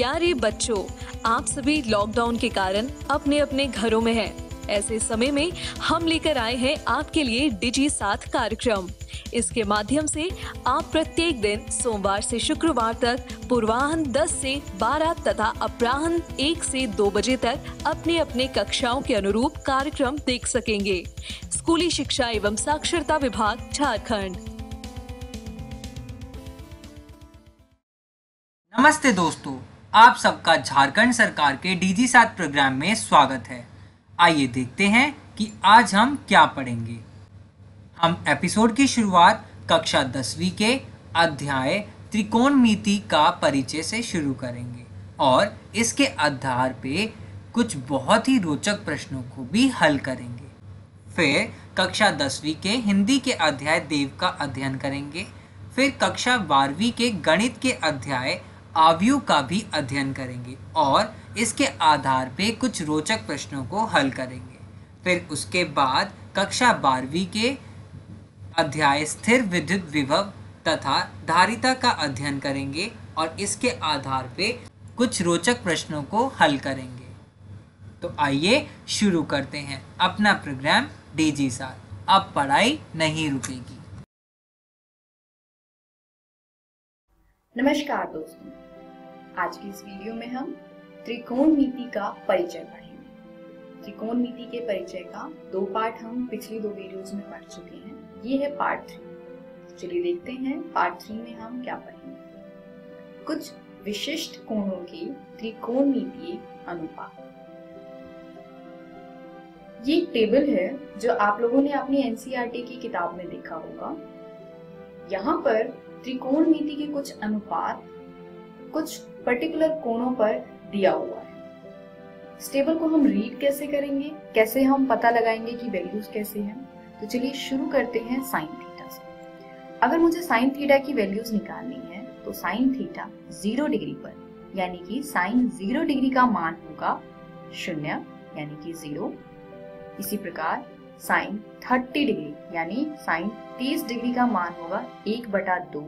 प्यारे बच्चों, आप सभी लॉकडाउन के कारण अपने अपने घरों में हैं। ऐसे समय में हम लेकर आए हैं आपके लिए डिजी साथ कार्यक्रम। इसके माध्यम से आप प्रत्येक दिन सोमवार से शुक्रवार तक पूर्वाह्न 10 से 12 तथा अपराह्न 1 से 2 बजे तक अपने अपने कक्षाओं के अनुरूप कार्यक्रम देख सकेंगे। स्कूली शिक्षा एवं साक्षरता विभाग, झारखंड। नमस्ते दोस्तों, आप सबका झारखंड सरकार के डीजी साथ प्रोग्राम में स्वागत है। आइए देखते हैं कि आज हम क्या पढ़ेंगे। हम एपिसोड की शुरुआत कक्षा 10वीं के अध्याय त्रिकोणमिति का परिचय से शुरू करेंगे और इसके आधार पे कुछ बहुत ही रोचक प्रश्नों को भी हल करेंगे। फिर कक्षा 10वीं के हिंदी के अध्याय देव का अध्ययन करेंगे। फिर कक्षा 12वीं के गणित के अध्याय आव्यूह का भी अध्ययन करेंगे और इसके आधार पे कुछ रोचक प्रश्नों को हल करेंगे। फिर उसके बाद कक्षा 12वीं के अध्याय स्थिर विद्युत विभव तथा धारिता का अध्ययन करेंगे और इसके आधार पे कुछ रोचक प्रश्नों को हल करेंगे। तो आइए शुरू करते हैं अपना प्रोग्राम डीजी साथ। अब पढ़ाई नहीं रुकेगी। नमस्कार दोस्तों, आज की इस वीडियो में हम त्रिकोणमिति का परिचय पढ़ेंगे। त्रिकोणमिति के परिचय का 2 पार्ट हम पिछली 2 वीडियोस में पढ़ चुके हैं। ये है पार्ट 3। चलिए देखते हैं पार्ट 3 में हम क्या पढ़ेंगे। कुछ विशिष्ट कोणों के त्रिकोणमितीय अनुपात। ये एक टेबल है जो आप लोगों ने अपनी एनसीईआरटी की किताब में देखा होगा। यहाँ पर त्रिकोणमिति के कुछ अनुपात कुछ पर्टिकुलर कोणों पर दिया हुआ है। इस टेबल को हम रीड कैसे करेंगे, कैसे हम पता लगाएंगे कि वैल्यूज कैसे हैं। तो चलिए शुरू करते हैं साइन थीटा से। अगर मुझे साइन थीटा की वैल्यूज निकालनी है तो साइन थीटा 0 डिग्री पर यानी कि साइन 0 डिग्री का मान होगा 0 यानी कि 0। इसी प्रकार साइन 30 डिग्री यानी साइन 30 डिग्री का मान होगा 1/2।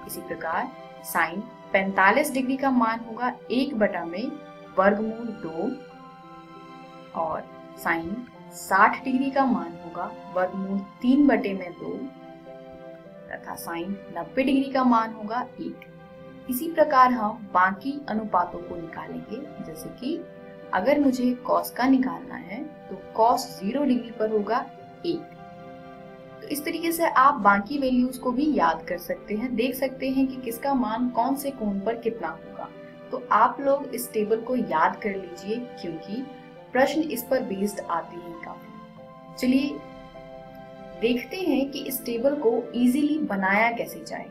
इसी प्रकार साइन 45 डिग्री का मान होगा 1 में वर्गमूल 2 और साइन 60 डिग्री का मान होगा वर्गमूल 3/2 तथा साइन 90 डिग्री का मान होगा 1। इसी प्रकार हम बाकी अनुपातों को निकालेंगे। जैसे कि अगर मुझे कॉस का निकालना है तो कॉस 0 डिग्री पर होगा 1। तो इस तरीके से आप बाकी वैल्यूज को भी याद कर सकते हैं, देख सकते हैं कि किसका मान कौन से कोण पर कितना होगा। तो आप लोग इस टेबल को याद कर लीजिए क्योंकि प्रश्न इस पर बेस्ड आते हैं काफी। चलिए देखते हैं कि इस टेबल को इजीली बनाया कैसे जाए,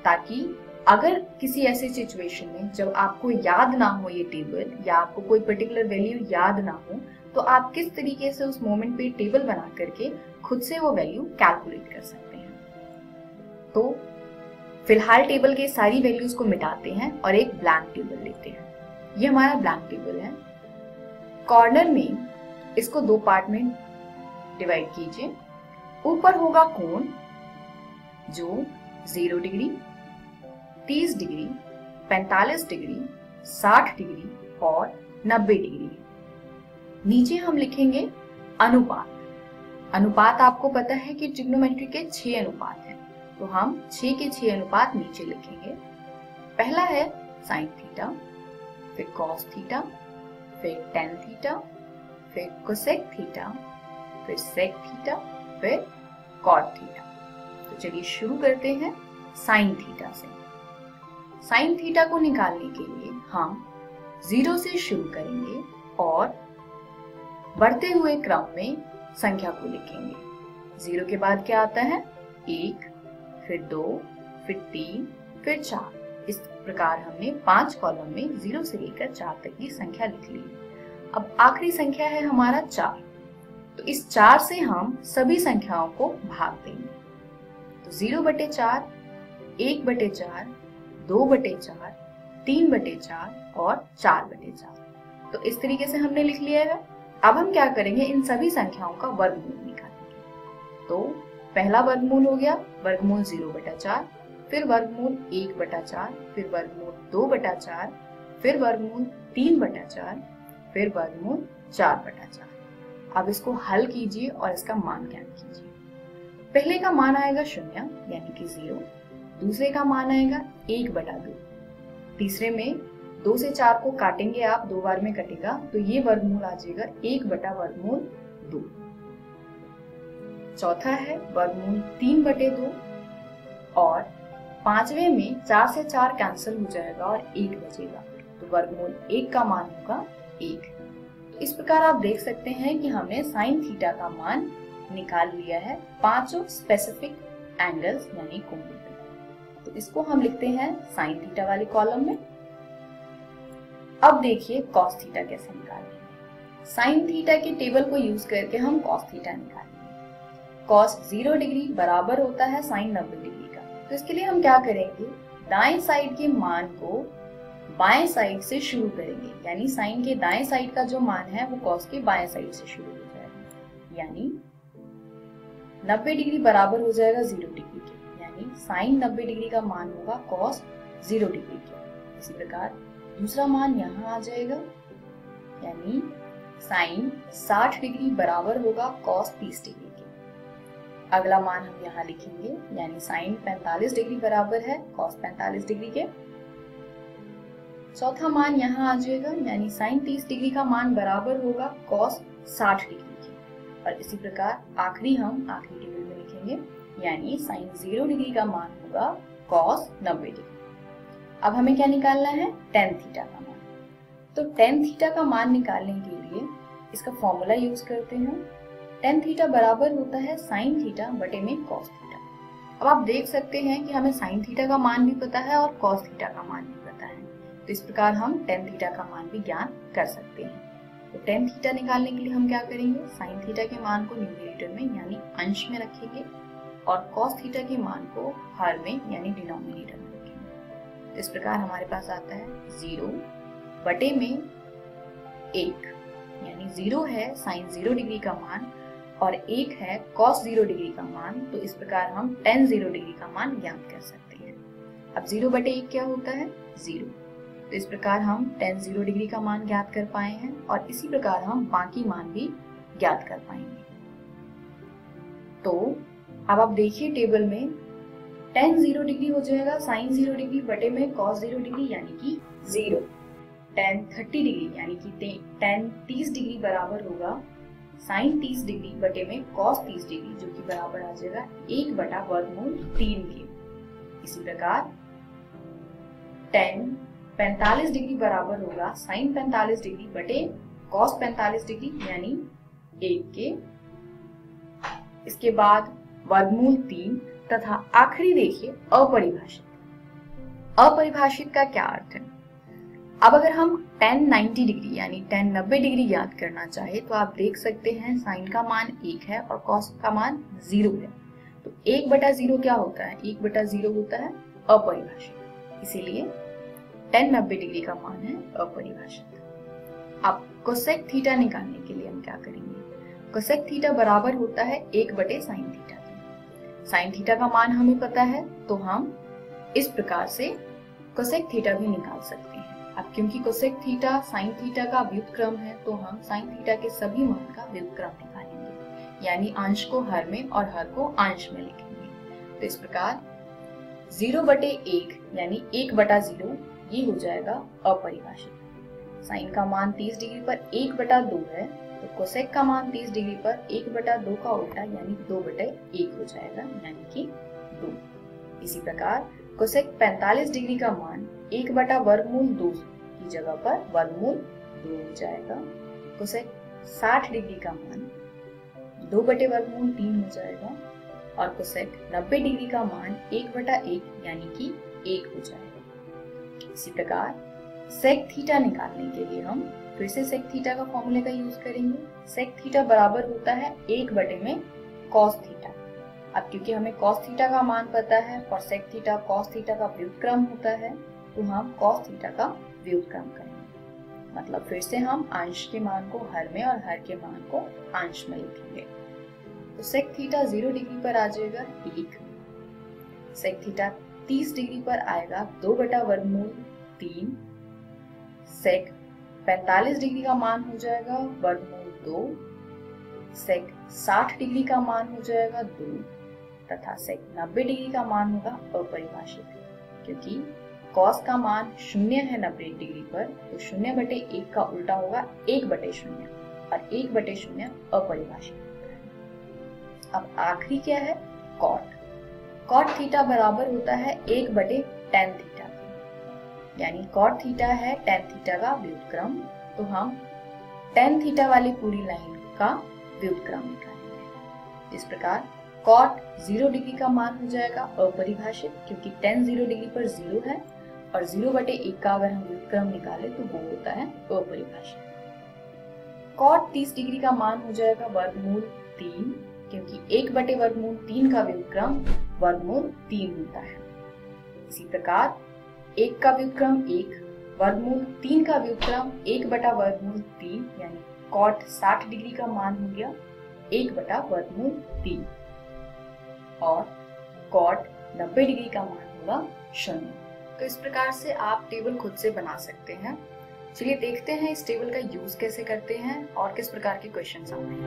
ताकि अगर किसी ऐसे सिचुएशन में जब आपको याद ना हो ये टेबल या आपको कोई पर्टिकुलर वैल्यू याद ना हो तो आप किस तरीके से उस मोमेंट पे टेबल बना करके खुद से वो वैल्यू कैलकुलेट कर सकते हैं। तो फिलहाल टेबल के सारी वैल्यूज को मिटाते हैं और एक ब्लैंक टेबल लेते हैं। ये हमारा ब्लैंक टेबल है। कॉर्नर में इसको 2 पार्ट में डिवाइड कीजिए। ऊपर होगा कोण जो 0 डिग्री, 30 डिग्री, 45 डिग्री, 60 डिग्री और 90 डिग्री है। नीचे हम लिखेंगे अनुपात। अनुपात आपको पता है कि ट्रिग्नोमेट्री के 6 अनुपात हैं, तो हम 6 के 6 अनुपात नीचे लिखेंगे। पहला है साइन थीटा, फिर कॉस थीटा, फिर टेन थीटा, फिर कोसेक थीटा, फिर सेक थीटा, फिर कॉट थीटा। तो चलिए शुरू करते हैं साइन थीटा से। साइन थीटा को निकालने के लिए हम 0 से शुरू करेंगे और बढ़ते हुए क्रम में संख्या को लिखेंगे। 0 के बाद क्या आता है? 1, फिर 2, फिर 3, फिर 4। इस प्रकार हमने 5 कॉलम में 0 से लेकर 4 तक की संख्या लिख ली। अब आखिरी संख्या है हमारा 4। तो इस 4 से हम सभी संख्याओं को भाग देंगे। तो 0/4, 1/4, 2/4, 3/4 और 4/4। तो इस तरीके से हमने लिख लिया है। अब हम क्या करेंगे, इन सभी संख्याओं का वर्गमूल निकालेंगे। तो पहला वर्गमूल हो गया वर्गमूल 0/4, फिर वर्गमूल 1/4, फिर वर्गमूल 2/4, फिर वर्गमूल 3/4, फिर वर्गमूल 4/4। अब इसको हल कीजिए और इसका मान ज्ञात कीजिए। पहले का मान आएगा 0 यानी कि 0, दूसरे का मान आएगा 1/2, तीसरे में 2 से 4 को काटेंगे आप, 2 बार में कटेगा तो ये वर्गमूल आ जाएगा 1/2। चौथा है वर्गमूल 3/2 और पांचवे में 4 से 4 कैंसिल हो जाएगा और 1 बचेगा, तो वर्गमूल 1 का मान होगा 1। इस प्रकार आप देख सकते हैं कि हमने साइन थीटा का मान निकाल लिया है पांचों स्पेसिफिक एंगल्स यानी कोणों पे। तो इसको हम लिखते हैं साइन थीटा वाले कॉलम में। अब देखिए कॉस थीटा कैसे निकालेंगे। साइन थीटा के टेबल को यूज करके हम कॉस थीटा निकालेंगे। कॉस 0 डिग्री बराबर होता है साइन 90 डिग्री का। तो इसके लिए हम क्या करेंगे, दाएं साइड के मान को बाएं साइड से शुरू करेंगे, यानी साइन के दाएं साइड का जो मान है वो कॉस के बाएं साइड से शुरू हो जाएगा, यानी 90 डिग्री बराबर हो जाएगा 0 डिग्री के, यानी साइन 90 डिग्री का मान होगा कॉस 0 डिग्री के। इसी प्रकार दूसरा मान यहाँ आ जाएगा, यानी साइन 60 डिग्री बराबर होगा कॉस 30 डिग्री के। अगला मान हम यहाँ लिखेंगे, यानी साइन 45 डिग्री बराबर है कॉस 45 डिग्री के। चौथा मान यहाँ आ जाएगा, यानी साइन 30 डिग्री का मान बराबर होगा कॉस 60 डिग्री के। और इसी प्रकार आखिरी टेबल में लिखेंगे, यानी साइन 0 डिग्री का मान होगा कॉस 90 डिग्री। अब हमें क्या निकालना है, टेन थीटा का मान। तो टेन थीटा का मान निकालने के लिए इसका फॉर्मूला यूज करते हैं। टेन थीटा बराबर होता है साइन थीटा बटे में कॉस थीटा। अब आप देख सकते हैं कि हमें साइन थीटा का मान भी पता है और कॉस थीटा का मान भी पता है, तो इस प्रकार हम टेन थीटा का मान भी ज्ञात कर सकते हैं। तो टेन थीटा निकालने के लिए हम क्या करेंगे, साइन थीटा के मान को न्यूमरेटर में यानी अंश में रखेंगे और कॉस थीटा के मान को हर में यानी डिनोमिनेटर में रखेंगे। तो इस प्रकार हमारे पास आता है 0 बटे में 1, यानी 0 है साइन 0 डिग्री का मान और 1 है कॉस 0 डिग्री का मान। तो इस प्रकार हम टेन 0 डिग्री का मान ज्ञात कर सकते हैं। अब 0 बटे 1 क्या होता है, 0। तो इस प्रकार हम टेन 0 डिग्री का मान ज्ञात कर पाए हैं और इसी प्रकार हम बाकी मान भी ज्ञात कर पाएंगे। तो अब आप देखिए टेबल में टेन 0 डिग्री हो जाएगा साइन 0 डिग्री बटे में कॉस 0 डिग्री यानी कि 0। टेन 30 डिग्री यानी कि टेन 30 डिग्री बराबर होगा साइन 30 डिग्री बटे में कॉस 30 डिग्री, जो कि बराबर आ जाएगा 1/3 के। इसी प्रकार टेन 45 डिग्री बराबर होगा साइन 45 डिग्री बटे कॉस 45 डिग्री यानी 1 के। इसके बाद वर्गमूल 3 तथा आखिरी देखिए अपरिभाषित। अपरिभाषित का क्या अर्थ है, अब अगर हम टेन 90 डिग्री यानी टेन 90 डिग्री ज्ञात करना चाहे तो आप देख सकते हैं साइन का मान 1 है और कॉस का मान 0 है। तो 1/0 क्या होता है, 1/0 होता है अपरिभाषित, इसीलिए टेन 90 डिग्री का मान है अपरिभाषित। अब कोसेक थीटा निकालने के लिए हम क्या करेंगे, कोसेक थीटा बराबर होता है 1/sin थीटा के। साइन थीटा का मान हमें पता है तो हम इस प्रकार से कोसेक थीटा भी निकाल सकते हैं। अब क्योंकि कोसेक थीटा साइन थीटा का व्युत्क्रम है तो हम साइन थीटा के सभी मान का व्युत्क्रम निकालेंगे, यानी अंश को हर में और हर को अंश में लिखेंगे। तो इस प्रकार 0/1 यानी 1/0 ये हो जाएगा अपरिभाषित। साइन का मान 30 डिग्री पर 1/2 है तो कोसेक का मान 30 डिग्री पर 1/2 का उल्टा यानी 2/1 हो जाएगा, यानी कि 2। इसी प्रकार कोसेक 45 डिग्री का मान 1/2 की जगह पर वर्गमूल 2 हो जाएगा। कोसेक 60 डिग्री का मान 2/3 हो जाएगा और कोसेक 90 डिग्री का मान 1/1 यानी कि 1 हो जाएगा। इसी प्रकार सेक थीटा निकालने के लिए हम फिर से सेक थीटा का फॉर्मूले का यूज करेंगे। सेक थीटा बराबर होता है 1 कॉस थीटा। अब क्योंकि हमें कॉस थीटा का मान पता है और सेक थीटा कॉस थीटा का व्युत्क्रम होता है तो हम कॉस थीटा का व्युत्क्रम करेंगे, मतलब फिर से हम अंश के मान को हर में और हर के मान को अंश में लिखेंगे। तो सेक थीटा 0 डिग्री पर आ जाएगा 1, सेक थीटा 30 डिग्री पर आएगा 2 बटा वर्गमूल 3। सेक 45 डिग्री का मान हो जाएगा वर्गमूल 2। सेक 60 डिग्री का मान हो जाएगा 2 तथा सेक 90 डिग्री का मान होगा अपरिभाषित, क्योंकि कॉस का मान 0 है 90 डिग्री पर, तो 0/1 का उल्टा होगा 1/0 और 1/0 अपरिभाषित होता है। अब आखिरी क्या है? कॉट। कॉट थीटा बराबर होता है 1/tan थीटा के, यानी कॉट थीटा है tan थीटा का व्युत्क्रम, तो हम tan थीटा वाली पूरी लाइन का व्युत्क्रम निकालेंगे। इस प्रकार कॉट 0 डिग्री का मान हो जाएगा अपरिभाषित, क्योंकि tan 0 डिग्री पर 0 है और 0/1 का अगर हम व्युत्क्रम निकाले तो वो होता है अपरिभाषित। कॉट 30 डिग्री का मान हो जाएगा वर्गमूल 3, क्योंकि 1/वर्गमूल 3 का व्युत्क्रम वर्गमूल 3 होता है। इसी प्रकार 1 का व्युत्क्रम 1, वर्गमूल 3 का व्युत्क्रम 1/वर्गमूल 3, यानी कॉट 60 डिग्री का मान हो गया 1/वर्गमूल 3 और कॉट 90 डिग्री का मान होगा 0। तो इस प्रकार से आप टेबल खुद से बना सकते हैं। चलिए देखते हैं इस टेबल का यूज कैसे करते हैं और किस प्रकार के क्वेश्चन आते हैं।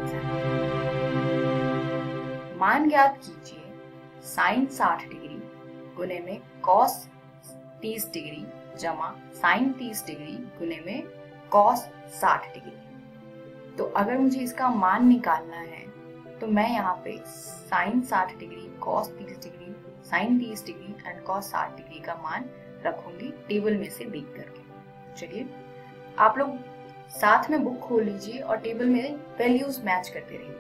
मान ज्ञात कीजिए साइन 60 डिग्री गुने में कॉस 30 डिग्री जमा साइन 30 डिग्री गुने में कॉस 60 डिग्री। तो अगर मुझे इसका मान निकालना है तो मैं यहाँ पे sine 60 degree, cos 30 degree, sine 30 degree and cos 60 degree का मान रखूंगी टेबल में से देख करके। चलिए आप लोग साथ में बुक खोल लीजिए और टेबल में वैल्यूज मैच करते रहिए।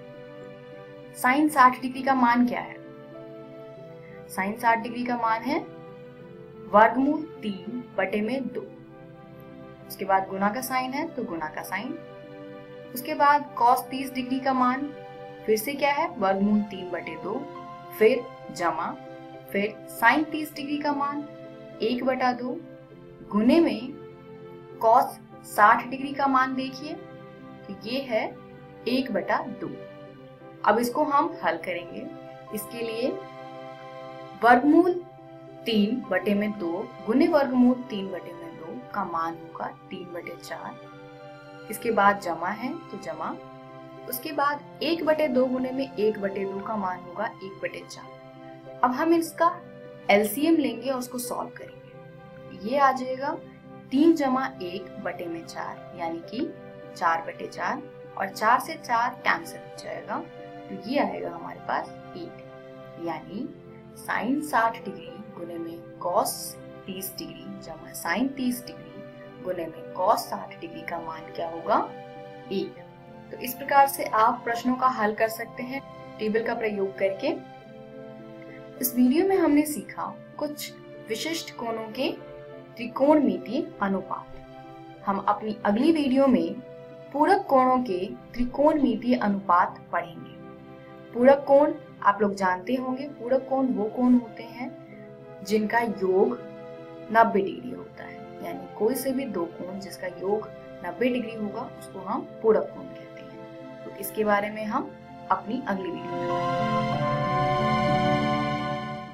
साइन 60 डिग्री का मान क्या है? साइन 60 डिग्री का मान है वर्गमूल 3/2। उसके बाद गुना का साइन है तो गुना का साइन। उसके बाद कॉस 30 डिग्री का मान फिर से क्या है? वर्गमूल 3/2, फिर जमा, फिर साइन 30 डिग्री का मान 1/2 गुने में कॉस 60 डिग्री का मान देखिए तो ये है 1/2। अब इसको हम हल करेंगे। इसके लिए वर्गमूल 3/2 गुने वर्गमूल 3/2 का मान होगा 3/4। इसके बाद जमा है तो जमा, उसके बाद 1/2 गुने में 1/2 का मान होगा 1/4। अब हम इसका एलसीएम लेंगे और उसको सॉल्व करेंगे। ये आ जाएगा 3 जमा 1/4 यानी कि 4/4 और 4 से 4 कैंसिल हो जाएगा तो ये आएगा हमारे पास 1, यानी साइन 60 डिग्री गुने में कॉस 30 डिग्री जमा साइन 30 डिग्री गुने में कॉस 60 डिग्री का मान क्या होगा? 1। तो इस प्रकार से आप प्रश्नों का हल कर सकते हैं टेबल का प्रयोग करके। इस वीडियो में हमने सीखा कुछ विशिष्ट कोणों के त्रिकोणमितीय अनुपात। हम अपनी अगली वीडियो में पूरक कोणों के त्रिकोणमितीय अनुपात पढ़ेंगे। पूरक कोण आप लोग जानते होंगे, पूरक कोण वो कोण होते हैं जिनका योग 90 डिग्री होता है, यानी कोई से भी दो कोण जिसका योग 90 डिग्री होगा उसको हम पूरक कोण कहते हैं। तो इसके बारे में हम अपनी अगली वीडियो में पढ़ेंगे।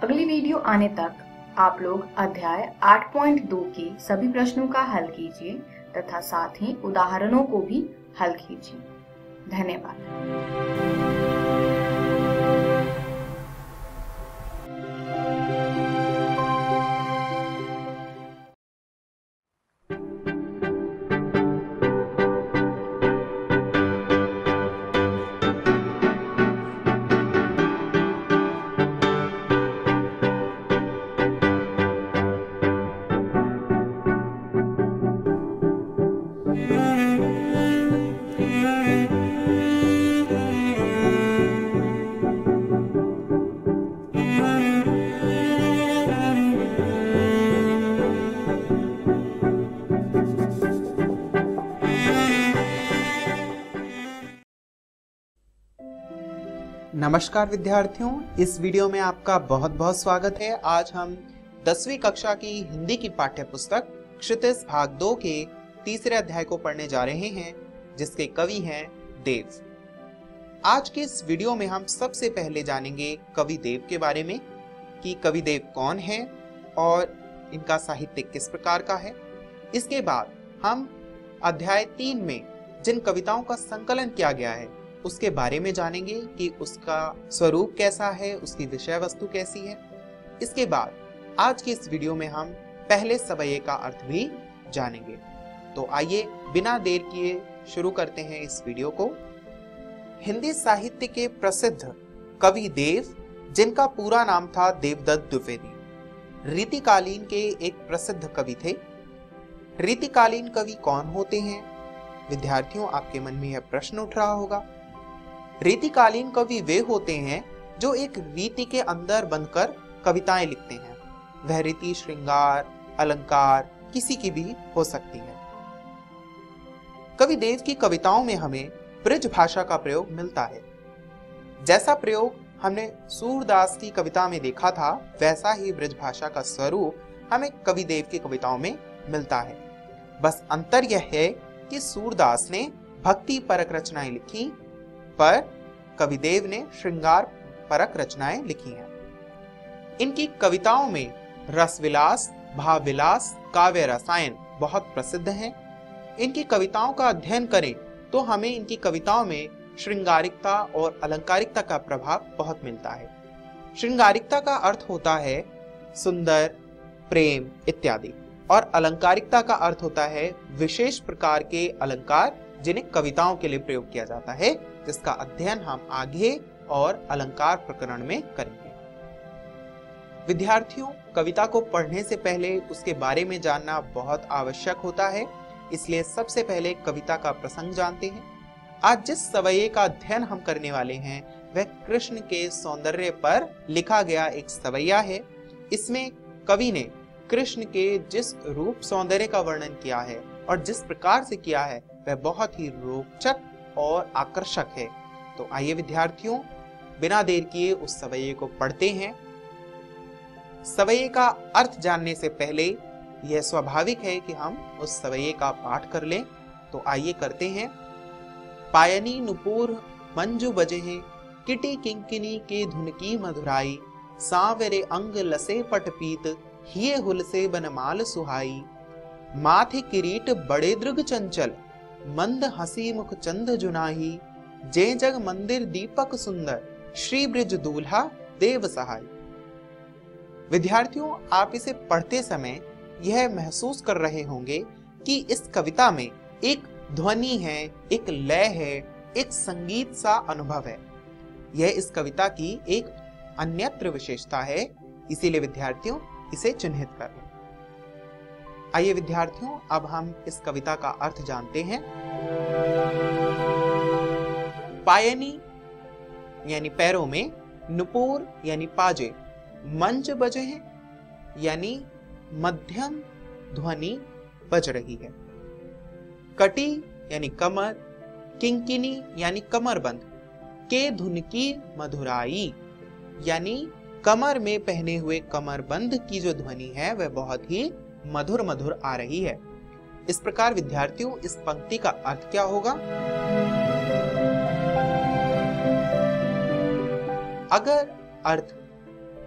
अगली वीडियो आने तक आप लोग अध्याय 8.2 के सभी प्रश्नों का हल कीजिए तथा साथ ही उदाहरणों को भी हल कीजिए। धन्यवाद। नमस्कार विद्यार्थियों, इस वीडियो में आपका बहुत बहुत स्वागत है। आज हम 10वीं कक्षा की हिंदी की पाठ्य पुस्तक क्षितिज भाग 2 के तीसरे अध्याय को पढ़ने जा रहे हैं, जिसके कवि हैं देव। आज के इस वीडियो में हम सबसे पहले जानेंगे कवि देव के बारे में कि कवि देव कौन है और इनका साहित्य किस प्रकार का है। इसके बाद हम अध्याय 3 में जिन कविताओं का संकलन किया गया है उसके बारे में जानेंगे कि उसका स्वरूप कैसा है, उसकी विषय वस्तु कैसी है। इसके बाद आज की इस वीडियो में हम पहले सवैये का अर्थ भी जानेंगे। तो आइए बिना देर किए शुरू करते हैं इस वीडियो को। हिंदी साहित्य के प्रसिद्ध कवि देव, जिनका पूरा नाम था देवदत्त द्विवेदी, रीतिकालीन के एक प्रसिद्ध कवि थे। रीतिकालीन कवि कौन होते हैं? विद्यार्थियों, आपके मन में यह प्रश्न उठ रहा होगा। रीतिकालीन कवि वे होते हैं जो एक रीति के अंदर बंधकर कविताएं लिखते हैं। वह रीति श्रृंगार, अलंकार किसी की भी हो सकती है। कवि देव की कविताओं में हमें ब्रज भाषा का प्रयोग मिलता है। जैसा प्रयोग हमने सूरदास की कविता में देखा था, वैसा ही ब्रज भाषा का स्वरूप हमें कवि देव की कविताओं में मिलता है। बस अंतर यह है कि सूरदास ने भक्ति परक रचनाएं लिखी, पर कवि देव ने श्रृंगार परक रचनाएं लिखी हैं। इनकी कविताओं में रस विलास, भाव विलास, काव्य रसायन बहुत प्रसिद्ध हैं। इनकी कविताओं का अध्ययन करें तो हमें इनकी कविताओं में श्रृंगारिकता और अलंकारिकता का प्रभाव बहुत मिलता है। श्रृंगारिकता का अर्थ होता है सुंदर, प्रेम इत्यादि, और अलंकारिकता का अर्थ होता है विशेष प्रकार के अलंकार जिन्हें कविताओं के लिए प्रयोग किया जाता है, जिसका अध्ययन हम आगे और अलंकार प्रकरण में करेंगे। विद्यार्थियों, कविता को पढ़ने से पहले उसके बारे में जानना बहुत आवश्यक होता है, इसलिए सबसे पहले कविता का प्रसंग जानते हैं। आज जिस सवैये का अध्ययन हम करने वाले हैं वह कृष्ण के सौंदर्य पर लिखा गया एक सवैया है। इसमें कवि ने कृष्ण के जिस रूप सौंदर्य का वर्णन किया है और जिस प्रकार से किया है वह बहुत ही रोचक और आकर्षक है। तो आइए विद्यार्थियों, बिना देर किए उस सवैये को पढ़ते हैं। सवैये का अर्थ जानने से पहले यह स्वाभाविक है कि हम उस सवैये का पाठ कर लें। तो आइए करते हैं। पायनी नुपुर मंजू बजे हैं, किटी किंकिनी के धुन की मधुराई, सांवरे अंग लसे पटपीत, हिये हुल से बनमाल सुहाई, माथे किरीट बड़े दृग चंचल, मंद हसी मुख चंद जुनाही, जे जग मंदिर दीपक सुंदर, श्री ब्रिज दूल्हा देव सहाय। विद्यार्थियों, आप इसे पढ़ते समय यह महसूस कर रहे होंगे कि इस कविता में एक ध्वनि है, एक लय है, एक संगीत सा अनुभव है। यह इस कविता की एक अन्यत्र विशेषता है, इसीलिए विद्यार्थियों इसे चिन्हित कर लें। आइए विद्यार्थियों, अब हम इस कविता का अर्थ जानते हैं। पायनी यानी पैरों में, नुपुर यानी पाजे, मंज बजे हैं यानी मध्यम ध्वनि बज रही है, कटी यानी कमर, किंकिनी यानी कमरबंद, के धुन की मधुराई यानी कमर में पहने हुए कमरबंद की जो ध्वनि है वह बहुत ही मधुर मधुर आ रही है। इस प्रकार विद्यार्थियों, इस पंक्ति का अर्थ क्या होगा? अगर अर्थ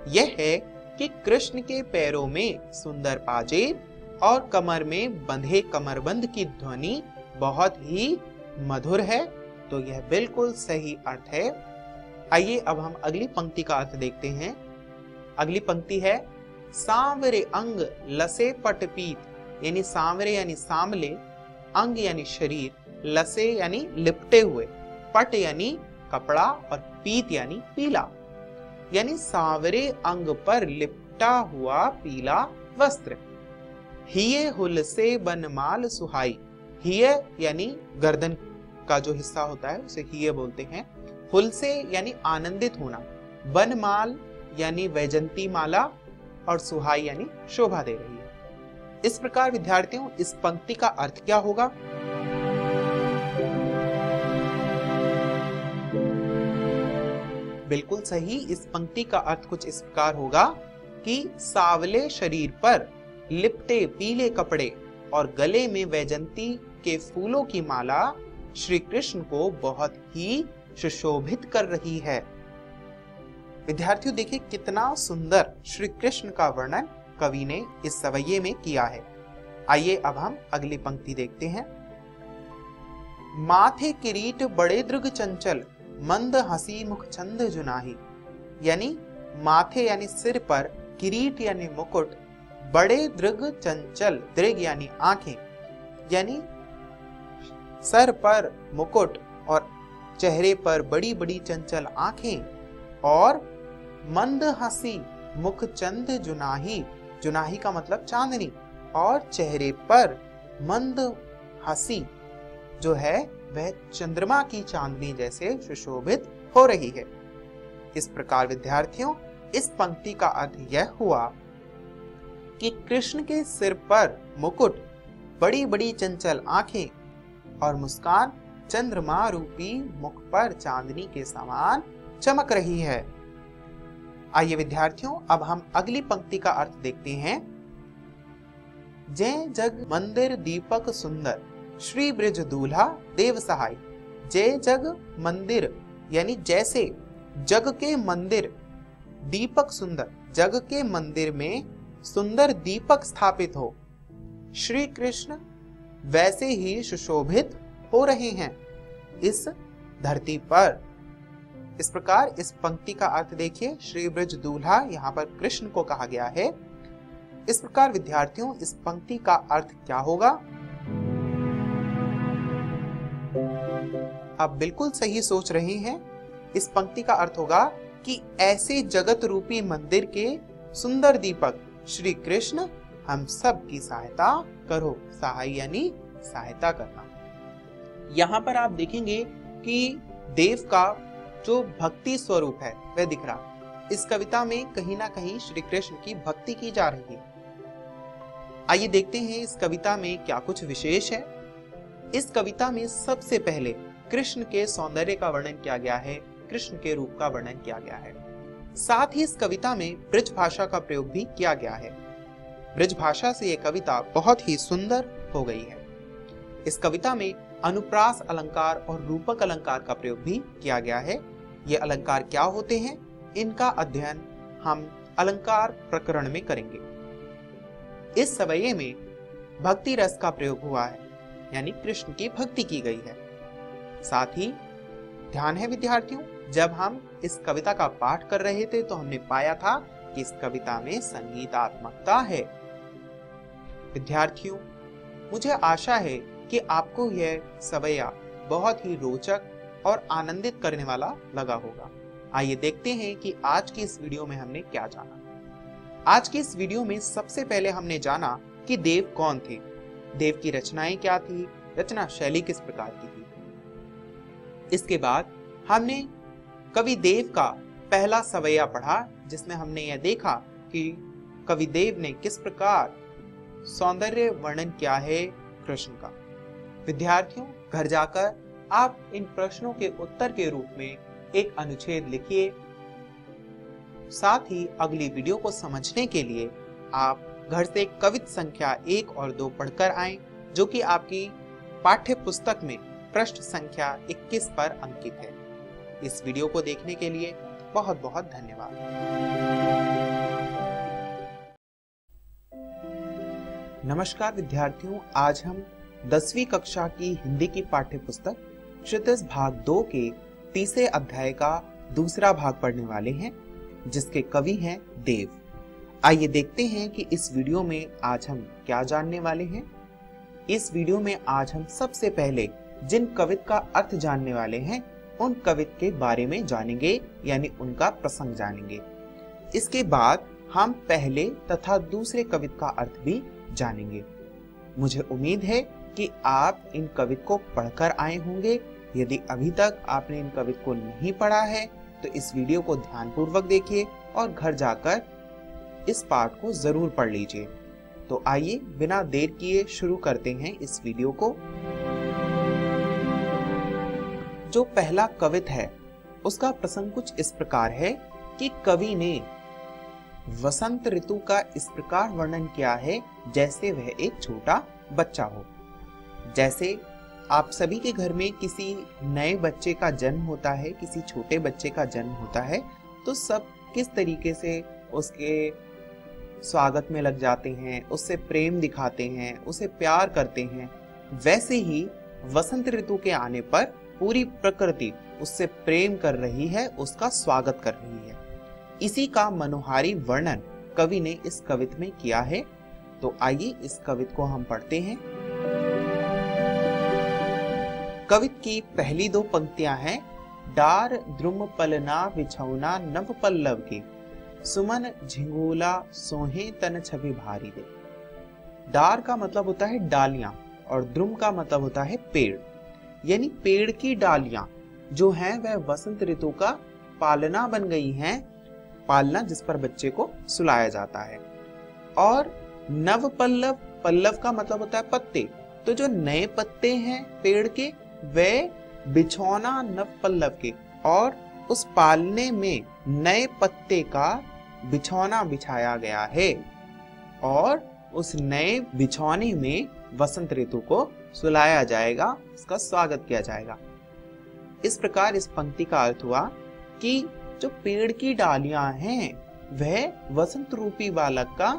यह है कि कृष्ण के पैरों में सुंदर पाजेब और कमर में बंधे कमरबंद की ध्वनि बहुत ही मधुर है, तो यह बिल्कुल सही अर्थ है। आइए अब हम अगली पंक्ति का अर्थ देखते हैं। अगली पंक्ति है, सांवरे अंग लसे पटपीत यानी सांवरे यानी सांवले, अंग यानी शरीर, लसे यानी लिपटे हुए, पट यानी कपड़ा और पीत यानी पीला, यानी सांवरे अंग पर लिपटा हुआ पीला वस्त्र। हिये हुल से बनमाल सुहाई, हिये यानी गर्दन का जो हिस्सा होता है उसे हिये बोलते हैं। हुल से यानी आनंदित होना, बनमाल यानी वैजंती माला, और सुहाई यानी शोभा दे रही है। इस प्रकार विद्यार्थियों, इस पंक्ति का अर्थ क्या होगा? बिल्कुल सही, इस पंक्ति का अर्थ कुछ इस प्रकार होगा कि सावले शरीर पर लिपटे पीले कपड़े और गले में वैजंती के फूलों की माला श्री कृष्ण को बहुत ही सुशोभित कर रही है। विद्यार्थियों देखिए कितना सुंदर श्री कृष्ण का वर्णन कवि ने इस सवैये में किया है। आइए अब हम अगली पंक्ति देखते हैं। माथे किरीट बड़े दृग चंचल, मंद हंसी मुख छंद जुनाही। यानी माथे यानी सिर पर, किरीट यानी मुकुट, बड़े दृग चंचल, दृग यानी आंखें, यानी सर पर मुकुट और चेहरे पर बड़ी बड़ी चंचल आंखें, और मंद हंसी मुख चंद जुनाही, जुनाही का मतलब चांदनी, और चेहरे पर मंद हंसी जो है वह चंद्रमा की चांदनी जैसे सुशोभित हो रही है। इस प्रकार विद्यार्थियों, इस पंक्ति का अर्थ यह हुआ कि कृष्ण के सिर पर मुकुट, बड़ी बड़ी चंचल आंखें और मुस्कान चंद्रमा रूपी मुख पर चांदनी के समान चमक रही है। आइए विद्यार्थियों, अब हम अगली पंक्ति का अर्थ देखते हैं। जय जग मंदिर दीपक सुंदर, श्री ब्रज दूल्हा देव सहाय। जय जग मंदिर यानी जैसे जग के मंदिर, दीपक सुंदर, जग के मंदिर में सुंदर दीपक स्थापित हो, श्री कृष्ण वैसे ही सुशोभित हो रहे हैं इस धरती पर। इस प्रकार इस पंक्ति का अर्थ देखिए, श्री ब्रज दूल्हा यहाँ पर कृष्ण को कहा गया है। इस प्रकार विद्यार्थियों, इस पंक्ति का अर्थ क्या होगा? आप बिल्कुल सही सोच रहे हैं। इस पंक्ति का अर्थ होगा कि ऐसे जगत रूपी मंदिर के सुंदर दीपक श्री कृष्ण हम सब की सहायता करो। सहाय यानी सहायता करना। यहाँ पर आप देखेंगे कि देव का जो भक्ति स्वरूप है वह दिख रहा। इस कविता में कहीं ना कहीं श्री कृष्ण की भक्ति की जा रही है। आइए देखते हैं इस कविता में क्या कुछ विशेष है। इस कविता में सबसे पहले कृष्ण के सौंदर्य का वर्णन किया गया है, कृष्ण के रूप का वर्णन किया गया है। साथ ही इस कविता में ब्रज भाषा का प्रयोग भी किया गया है। ब्रज भाषा से यह कविता बहुत ही सुंदर हो गई है। इस कविता में अनुप्रास अलंकार और रूपक अलंकार का प्रयोग भी किया गया है। ये अलंकार क्या होते हैं, इनका अध्ययन हम अलंकार प्रकरण में करेंगे। इस सवैये में भक्ति रस का प्रयोग हुआ है, यानी कृष्ण की भक्ति की गई है। साथ ही ध्यान है विद्यार्थियों, जब हम इस कविता का पाठ कर रहे थे तो हमने पाया था कि इस कविता में संगीतात्मकता है। विद्यार्थियों, मुझे आशा है कि आपको यह सवैया बहुत ही रोचक और आनंदित करने वाला लगा होगा। आइए देखते हैं कि आज की इस वीडियो में हमने क्या जाना। आज की इस वीडियो में सबसे पहले हमने जाना कि देव कौन थे, देव की रचनाएं क्या थी, रचना शैली किस प्रकार की थी। इसके बाद हमने कवि देव का पहला सवैया पढ़ा, जिसमें हमने यह देखा कि कवि देव ने किस प्रकार सौंदर्य वर्णन किया है कृष्ण का। विद्यार्थियों, घर जाकर आप इन प्रश्नों के उत्तर के रूप में एक अनुच्छेद लिखिए। साथ ही अगली वीडियो को समझने के लिए आप घर से कविता संख्या 1 और 2 पढ़कर आएं, जो कि आपकी पाठ्य पुस्तक में पृष्ठ संख्या 21 पर अंकित है। इस वीडियो को देखने के लिए बहुत बहुत धन्यवाद। नमस्कार विद्यार्थियों, आज हम 10वीं कक्षा की हिंदी की पाठ्य पुस्तक क्षितिज भाग 2 के तीसरे अध्याय का दूसरा भाग पढ़ने वाले हैं, जिसके कवि हैं देव। आइए देखते हैं कि इस वीडियो में आज हम क्या जानने वाले हैं। इस वीडियो में आज हम सबसे पहले जिन कवित का अर्थ जानने वाले हैं उन कवित के बारे में जानेंगे, यानी उनका प्रसंग जानेंगे। इसके बाद हम पहले तथा दूसरे कवित का अर्थ भी जानेंगे। मुझे उम्मीद है कि आप इन कवित को पढ़कर आए होंगे। यदि अभी तक आपने इन कवित को नहीं पढ़ा है तो इस वीडियो को ध्यानपूर्वक देखिए और घर जाकर इस पाठ को जरूर पढ़ लीजिए। तो आइए बिना देर किए शुरू करते हैं इस वीडियो को। जो पहला कवित है उसका प्रसंग कुछ इस प्रकार है कि कवि ने वसंत ऋतु का इस प्रकार वर्णन किया है जैसे वह एक छोटा बच्चा हो। जैसे आप सभी के घर में किसी नए बच्चे का जन्म होता है, किसी छोटे बच्चे का जन्म होता है, तो सब किस तरीके से उसके स्वागत में लग जाते हैं, उससे प्रेम दिखाते हैं, उसे प्यार करते हैं, वैसे ही वसंत ऋतु के आने पर पूरी प्रकृति उससे प्रेम कर रही है, उसका स्वागत कर रही है। इसी का मनोहारी वर्णन कवि ने इस कविता में किया है। तो आइए इस कविता को हम पढ़ते हैं। कविता की पहली 2 पंक्तियां हैं, डार द्रुम पलना बिछौना नव पल्लव के, सुमन झिंगोला सोहे तन छवि भारी दे। डार का मतलब होता है डालियां और द्रुम का मतलब होता है पेड़, यानी पेड़ की डालियां जो हैं वह वसंत ऋतु का पालना बन गई हैं, पालना जिस पर बच्चे को सुलाया जाता है। और नव पल्लव, पल्लव का मतलब होता है पत्ते, तो जो नए पत्ते हैं पेड़ के वे बिछौना नव पल्लव के, और उस पालने में नए पत्ते का बिछौना बिछाया गया है और उस नए बिछौने में वसंत ऋतु को सुलाया जाएगा, उसका स्वागत किया जाएगा। इस प्रकार इस पंक्ति का अर्थ हुआ कि जो पेड़ की डालियां हैं वह वसंत रूपी बालक का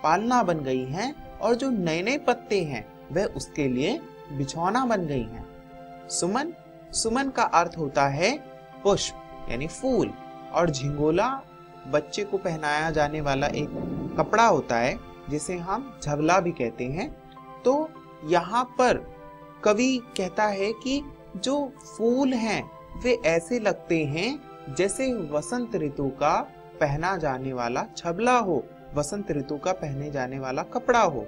पालना बन गई हैं और जो नए नए पत्ते हैं वह उसके लिए बिछौना बन गई हैं। सुमन, सुमन का अर्थ होता है पुष्प यानी फूल, और झिंगोला बच्चे को पहनाया जाने वाला एक कपड़ा होता है जिसे हम झबला भी कहते हैं। तो यहाँ पर कवि कहता है कि जो फूल हैं वे ऐसे लगते हैं जैसे वसंत ऋतु का पहना जाने वाला छबला हो, वसंत ऋतु का पहने जाने वाला कपड़ा हो।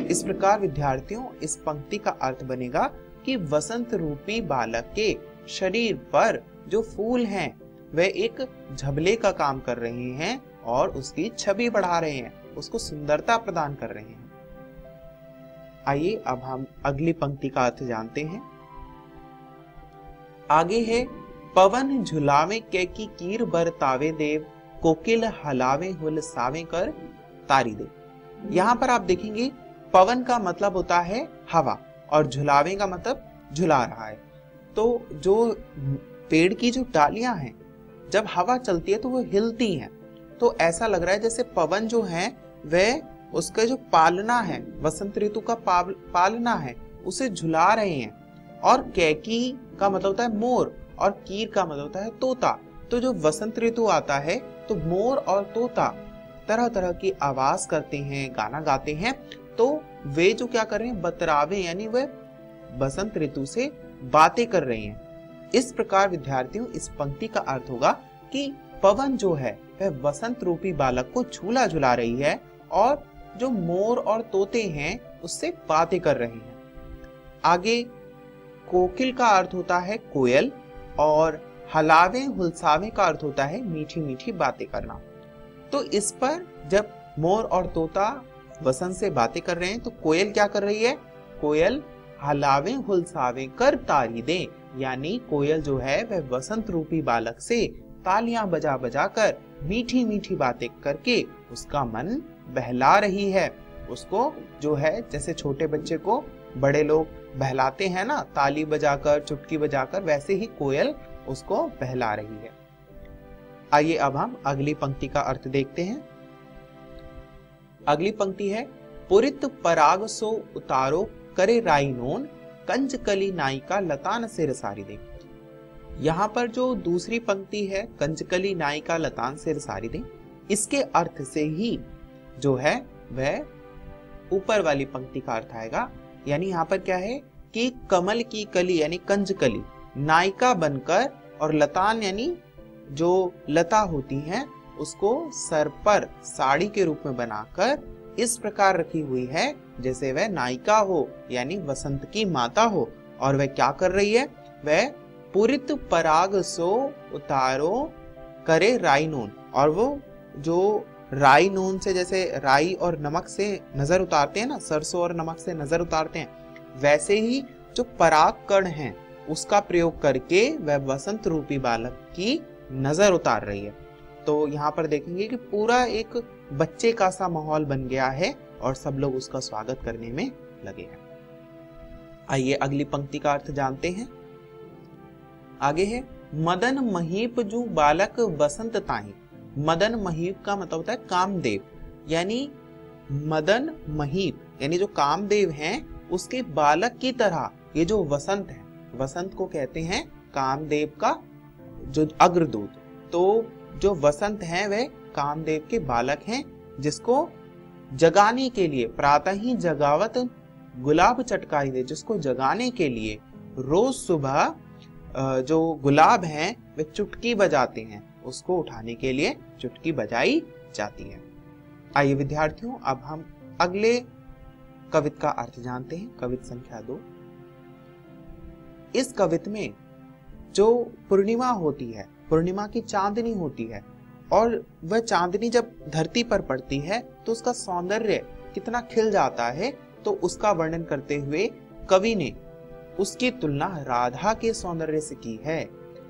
इस प्रकार विद्यार्थियों इस पंक्ति का अर्थ बनेगा कि वसंत रूपी बालक के शरीर पर जो फूल हैं वे एक झबले का काम कर रहे हैं और उसकी छवि बढ़ा रहे हैं, उसको सुंदरता प्रदान कर रहे हैं। आइए अब हम अगली पंक्ति का अर्थ जानते हैं। आगे है, पवन झुलावे कैकी कीर बरतावे देव, कोकिल हलावे हुल सावे कर तारी दे। यहाँ पर आप देखेंगे पवन का मतलब होता है हवा और झुलावे का मतलब झुला रहा है। तो जो पेड़ की जो डालियां हैं जब हवा चलती है तो वो हिलती हैं, तो ऐसा लग रहा है जैसे पवन जो है वह उसका जो पालना है, वसंत ऋतु का पालना है, उसे झुला रहे हैं। और कैकी का मतलब होता है मोर और कीर का मतलब होता है तोता। तो जो वसंत ऋतु आता है तो मोर और तोता तरह तरह की आवाज करते हैं, गाना गाते हैं, तो वे जो क्या कर रहे हैं, बतरावे यानी वे बसंत ऋतु से बातें कर रहे हैं। इस प्रकार विद्यार्थियों इस पंक्ति का अर्थ होगा कि पवन जो है वह वसंत रूपी बालक को झूला झुला रही है और जो मोर और तोते हैं उससे बातें कर रहे हैं। आगे कोकिल का अर्थ होता है कोयल और हलावे हुलसावे का अर्थ होता है मीठी मीठी बातें करना। तो इस पर जब मोर और तोता वसंत से बातें कर रहे हैं तो कोयल क्या कर रही है, कोयल हलावे हुलसावे कर तारी दे, यानी कोयल जो है वह वसंत रूपी बालक से तालियां बजा बजा कर मीठी मीठी बातें करके उसका मन बहला रही है। उसको जो है जैसे छोटे बच्चे को बड़े लोग बहलाते हैं ना, ताली बजाकर चुटकी बजाकर, वैसे ही कोयल उसको बहला रही है। आइए अब हम अगली पंक्ति का अर्थ देखते हैं। अगली पंक्ति है, पुरित पराग सो उतारो करे राइनोन, कंज कली नायिका लतान सिर सारी दे। यहाँ पर जो दूसरी पंक्ति है कंजकली नायिका लतान सिर सारी दे, इसके अर्थ से ही जो है वह ऊपर वाली पंक्ति का अर्थ आएगा। यानी यहाँ पर क्या है कि कमल की कली यानी कंजकली नायिका बनकर और लतान यानी जो लता होती हैं उसको सर पर साड़ी के रूप में बनाकर इस प्रकार रखी हुई है जैसे वह नायिका हो यानी वसंत की माता हो। और वह क्या कर रही है, वह पुरित पराग सो उतारो करे राइनोन, और वो जो राई नून से जैसे राई और नमक से नजर उतारते हैं ना, सरसों और नमक से नजर उतारते हैं, वैसे ही जो पराग कण है उसका प्रयोग करके वह वसंत रूपी बालक की नजर उतार रही है। तो यहाँ पर देखेंगे कि पूरा एक बच्चे का सा माहौल बन गया है और सब लोग उसका स्वागत करने में लगे हैं। आइए अगली पंक्ति का अर्थ जानते हैं। आगे है, मदन महीप जू बालक बसंत ताही। मदन महीप का मतलब होता है कामदेव, यानी मदन महीप यानी जो कामदेव हैं उसके बालक की तरह ये जो वसंत है, वसंत को कहते हैं कामदेव का जो अग्रदूत। तो जो वसंत है वह कामदेव के बालक हैं, जिसको जगाने के लिए प्रातः ही जगावत गुलाब चटकाई दे, जिसको जगाने के लिए रोज सुबह जो गुलाब हैं वे चुटकी बजाते हैं, उसको उठाने के लिए चुटकी बजाई जाती है। आइए विद्यार्थियों, अब हम अगले कवित का अर्थ जानते हैं। कवित संख्या 2। इस कवित में जो पूर्णिमा होती है, पूर्णिमा की चांदनी होती है, और वह चांदनी जब धरती पर पड़ती है तो उसका सौंदर्य कितना खिल जाता है, तो उसका वर्णन करते हुए कवि ने उसकी तुलना राधा के सौंदर्य से की है।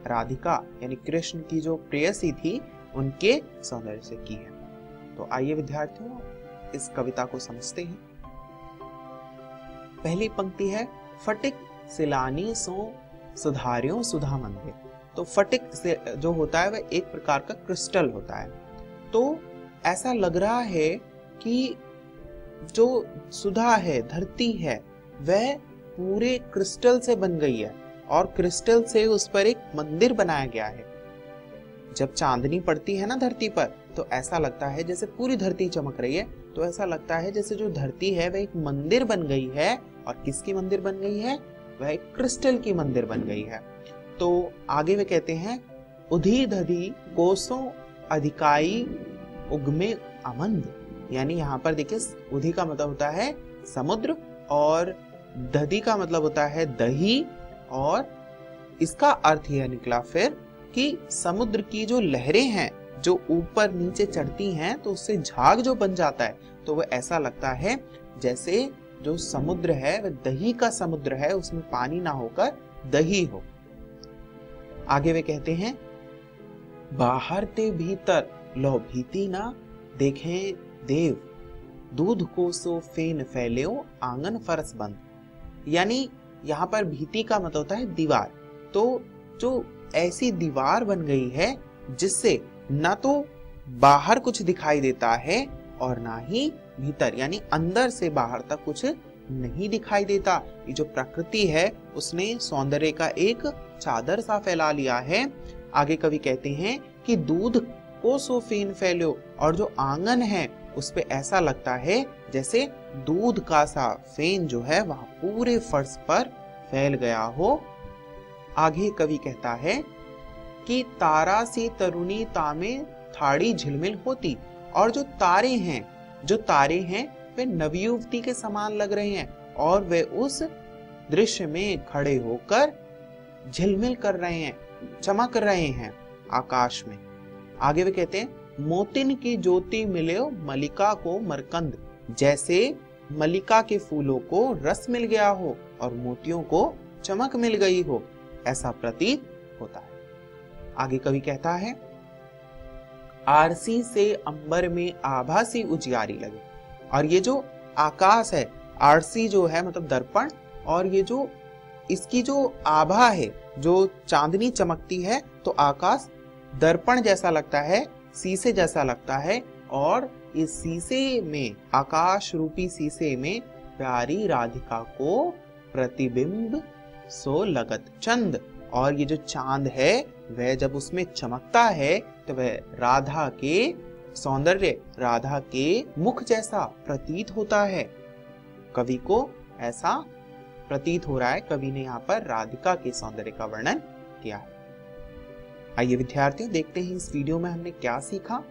राधिका यानी कृष्ण की जो प्रेयसी थी उनके सौंदर्य से की है। तो आइए विद्यार्थियों इस कविता को समझते हैं। पहली पंक्ति है, फटिक सिलानी सो सुधार्यों सुधा मंदिर। तो फटिक से जो होता है वह एक प्रकार का क्रिस्टल होता है। तो ऐसा लग रहा है कि जो सुधा है, धरती है, वह पूरे क्रिस्टल से बन गई है और क्रिस्टल से उस पर एक मंदिर बनाया गया है। जब चांदनी पड़ती है ना धरती पर, तो ऐसा लगता है जैसे पूरी धरती चमक रही है। तो ऐसा लगता है जैसे जो धरती है वह एक मंदिर बन गई है। और किसकी मंदिर बन गई है? वह एक क्रिस्टल की मंदिर बन गई है। तो आगे वे कहते हैं, उधी दधी कोसों अधिकाई उगमे अमंद। यानी यहाँ पर देखिए, उधी का मतलब होता है समुद्र और दधी का मतलब होता है दही। और इसका अर्थ यह निकला फिर कि समुद्र की जो लहरें हैं जो ऊपर नीचे चढ़ती हैं, तो उससे झाग जो बन जाता है, तो वह ऐसा लगता है जैसे जो समुद्र है वह दही का समुद्र है, उसमें पानी ना होकर दही हो। आगे वे कहते हैं, बाहर ते भीतर लो भीति ना देखें देव, दूध को सो फेन फैल्यो आंगन फरस बंद। यानी यहाँ पर भीति का मतलब होता है दीवार। तो जो ऐसी दीवार बन गई है जिससे न तो बाहर कुछ दिखाई देता है और ना ही भीतर यानी अंदर से बाहर तक कुछ नहीं दिखाई देता। ये जो प्रकृति है उसने सौंदर्य का एक चादर सा फैला लिया है। आगे कवि कहते हैं कि दूध को सो फेन फैल्यो, और जो आंगन है उस पे ऐसा लगता है जैसे दूध का सा फेन जो है वह पूरे फर्श पर फैल गया हो। आगे कवि कहता है कि तारा सी तरुणी तामे थाड़ी झिलमिल होती। और जो तारे हैं वे नवयुवती के समान लग रहे हैं और वे उस दृश्य में खड़े होकर झिलमिल कर रहे हैं, चमक रहे हैं आकाश में। आगे वे कहते हैं, मोतिन की ज्योति मिले मलिका को मरकंद। जैसे मलिका के फूलों को रस मिल गया हो और मोतियों को चमक मिल गई हो, ऐसा प्रतीत होता है। आगे कवि कहता है, आरसी से अंबर में आभासी उजियारी लगे। और ये जो आकाश है, आरसी जो है मतलब दर्पण, और ये जो इसकी जो आभा है, जो चांदनी चमकती है, तो आकाश दर्पण जैसा लगता है, शीशे जैसा लगता है। और इस शीशे में, आकाश रूपी शीशे में प्यारी राधिका को प्रतिबिंब सो लगत चंद। और ये जो चांद है वह जब उसमें चमकता है तो वह राधा के सौंदर्य, राधा के मुख जैसा प्रतीत होता है। कवि को ऐसा प्रतीत हो रहा है। कवि ने यहाँ पर राधिका के सौंदर्य का वर्णन किया है। आइए विद्यार्थियों, देखते हैं इस वीडियो में हमने क्या सीखा।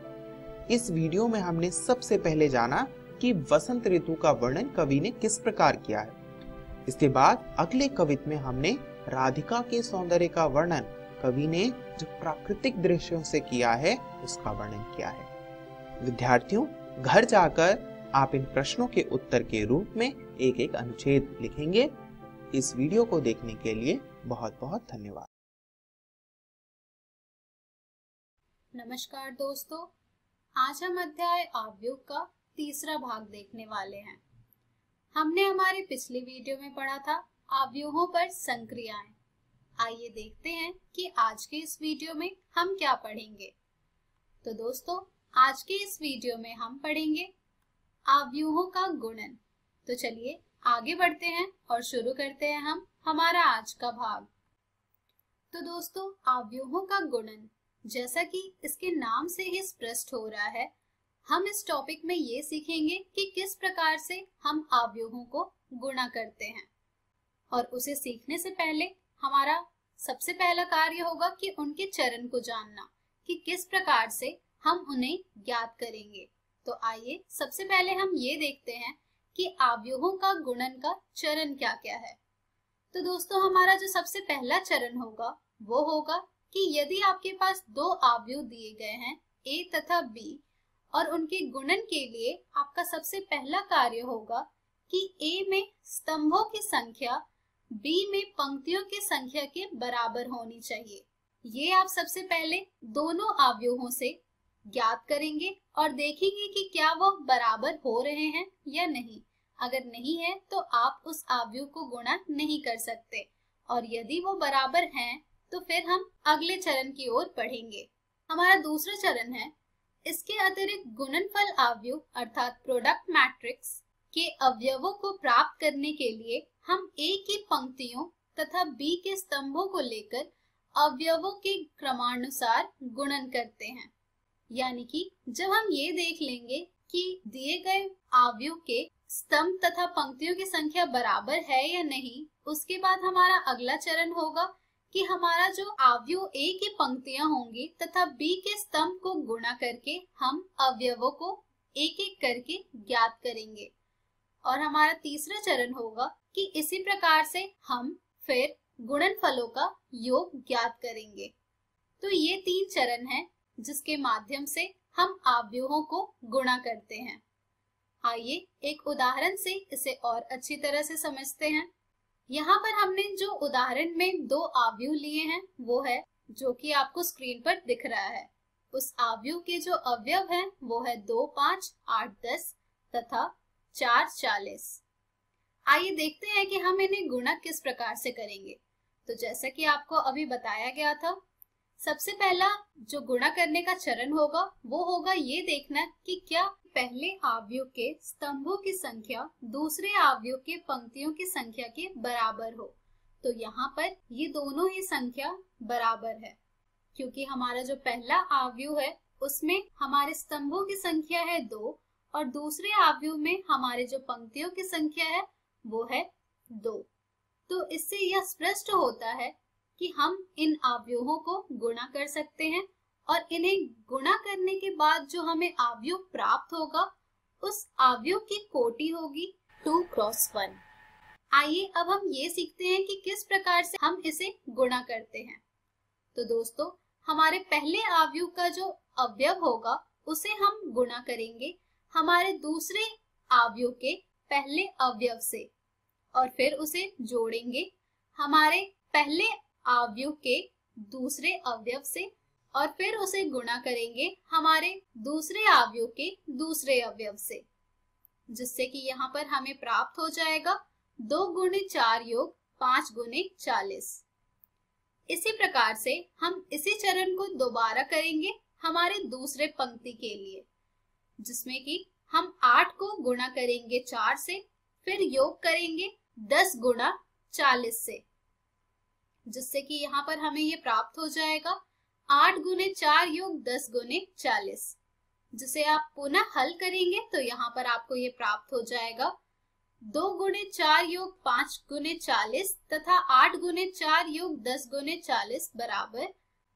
इस वीडियो में हमने सबसे पहले जाना कि वसंत ऋतु का वर्णन कवि ने किस प्रकार किया है। इसके बाद अगले कवित में हमने राधिका के सौंदर्य का वर्णन कवि ने जो प्राकृतिक दृश्यों से किया है उसका वर्णन किया है। विद्यार्थियों, घर जाकर आप इन प्रश्नों के उत्तर के रूप में एक एक अनुच्छेद लिखेंगे। इस वीडियो को देखने के लिए बहुत बहुत धन्यवाद। नमस्कार दोस्तों, आज हम अध्याय आवयोग का तीसरा भाग देखने वाले हैं। हमने हमारे पिछले वीडियो में पढ़ा था आवयोगों पर संक्रियाएं। आइए देखते हैं कि आज के इस वीडियो में हम क्या पढ़ेंगे। तो दोस्तों, आज के इस वीडियो में हम पढ़ेंगे अवयवों का गुणन। तो चलिए आगे बढ़ते हैं और शुरू करते हैं हम हमारा आज का भाग। तो दोस्तों, अवयवों का गुणन, जैसा कि इसके नाम से ही स्पष्ट हो रहा है, हम इस टॉपिक में ये सीखेंगे कि किस प्रकार से हम अवयवों को गुणा करते हैं। और उसे सीखने से पहले हमारा सबसे पहला कार्य होगा कि उनके चरण को जानना, कि किस प्रकार से हम उन्हें ज्ञात करेंगे। तो आइए सबसे पहले हम ये देखते हैं कि अवयवों का गुणन का चरण क्या क्या है। तो दोस्तों, हमारा जो सबसे पहला चरण होगा वो होगा कि यदि आपके पास दो अवयव दिए गए हैं A तथा B, और उनके गुणन के लिए आपका सबसे पहला कार्य होगा कि A में स्तंभों की संख्या B में पंक्तियों की संख्या के बराबर होनी चाहिए। ये आप सबसे पहले दोनों अवयवों से ज्ञात करेंगे और देखेंगे कि क्या वो बराबर हो रहे हैं या नहीं। अगर नहीं है तो आप उस अवयव को गुणा नहीं कर सकते, और यदि वो बराबर हैं तो फिर हम अगले चरण की ओर बढ़ेंगे। हमारा दूसरा चरण है, इसके अतिरिक्त गुणनफल अवयव अर्थात प्रोडक्ट मैट्रिक्स के अवयवों को प्राप्त करने के लिए हम A की पंक्तियों तथा B के स्तंभों को लेकर अवयवों के क्रमानुसार गुणन करते हैं। यानी कि जब हम ये देख लेंगे कि दिए गए अवयव के स्तंभ तथा पंक्तियों की संख्या बराबर है या नहीं, उसके बाद हमारा अगला चरण होगा कि हमारा जो अवयव A की पंक्तियां होंगी तथा B के स्तंभ को गुणा करके हम अवयवों को एक एक करके ज्ञात करेंगे। और हमारा तीसरा चरण होगा कि इसी प्रकार से हम फिर गुणनफलों का योग ज्ञात करेंगे। तो ये 3 चरण हैं जिसके माध्यम से हम अवयवों को गुणा करते हैं। आइए एक उदाहरण से इसे और अच्छी तरह से समझते हैं। यहाँ पर हमने जो उदाहरण में 2 अवयव लिए हैं वो है जो कि आपको स्क्रीन पर दिख रहा है। उस अवयव के जो अवयव हैं वो है 2, 5, 8, 10 तथा 4, 40। आइए देखते हैं कि हम इन्हें गुणा किस प्रकार से करेंगे। तो जैसा कि आपको अभी बताया गया था, सबसे पहला जो गुणा करने का चरण होगा वो होगा ये देखना कि क्या पहले अवयव के स्तंभों की संख्या दूसरे अवयव के पंक्तियों की संख्या के बराबर हो। तो यहाँ पर ये दोनों ही संख्या बराबर है, क्योंकि हमारा जो पहला अवयव है उसमें हमारे स्तंभों की संख्या है 2 और दूसरे अवयव में हमारे जो पंक्तियों की संख्या है वो है 2। तो इससे यह स्पष्ट होता है कि हम इन अवयवों को गुणा कर सकते हैं, और इन्हें गुणा करने के बाद जो हमें अवयव प्राप्त होगा उस अवयव की कोटि होगी 2 × 1। आइए अब हम ये सीखते हैं कि किस प्रकार से हम इसे गुणा करते हैं। तो दोस्तों, हमारे पहले अवयव का जो अवयव होगा उसे हम गुणा करेंगे हमारे दूसरे अवयव के पहले अवयव से, और फिर उसे जोड़ेंगे हमारे पहले अवयव के दूसरे अवयव से, और फिर उसे गुणा करेंगे हमारे दूसरे अवयव के दूसरे अवयव से, जिससे कि यहाँ पर हमें प्राप्त हो जाएगा 2 × 4 योग 5 × 40। इसी प्रकार से हम इसी चरण को दोबारा करेंगे हमारे दूसरे पंक्ति के लिए, जिसमें कि हम 8 को गुणा करेंगे 4 से, फिर योग करेंगे 10 × 40 से, जिससे कि यहाँ पर हमें ये प्राप्त हो जाएगा 8 × 4 योग 10 × 40, जिसे आप पुनः हल करेंगे तो यहाँ पर आपको ये प्राप्त हो जाएगा 2 × 4 योग 5 × 40 तथा 8 × 4 योग 10 × 40 बराबर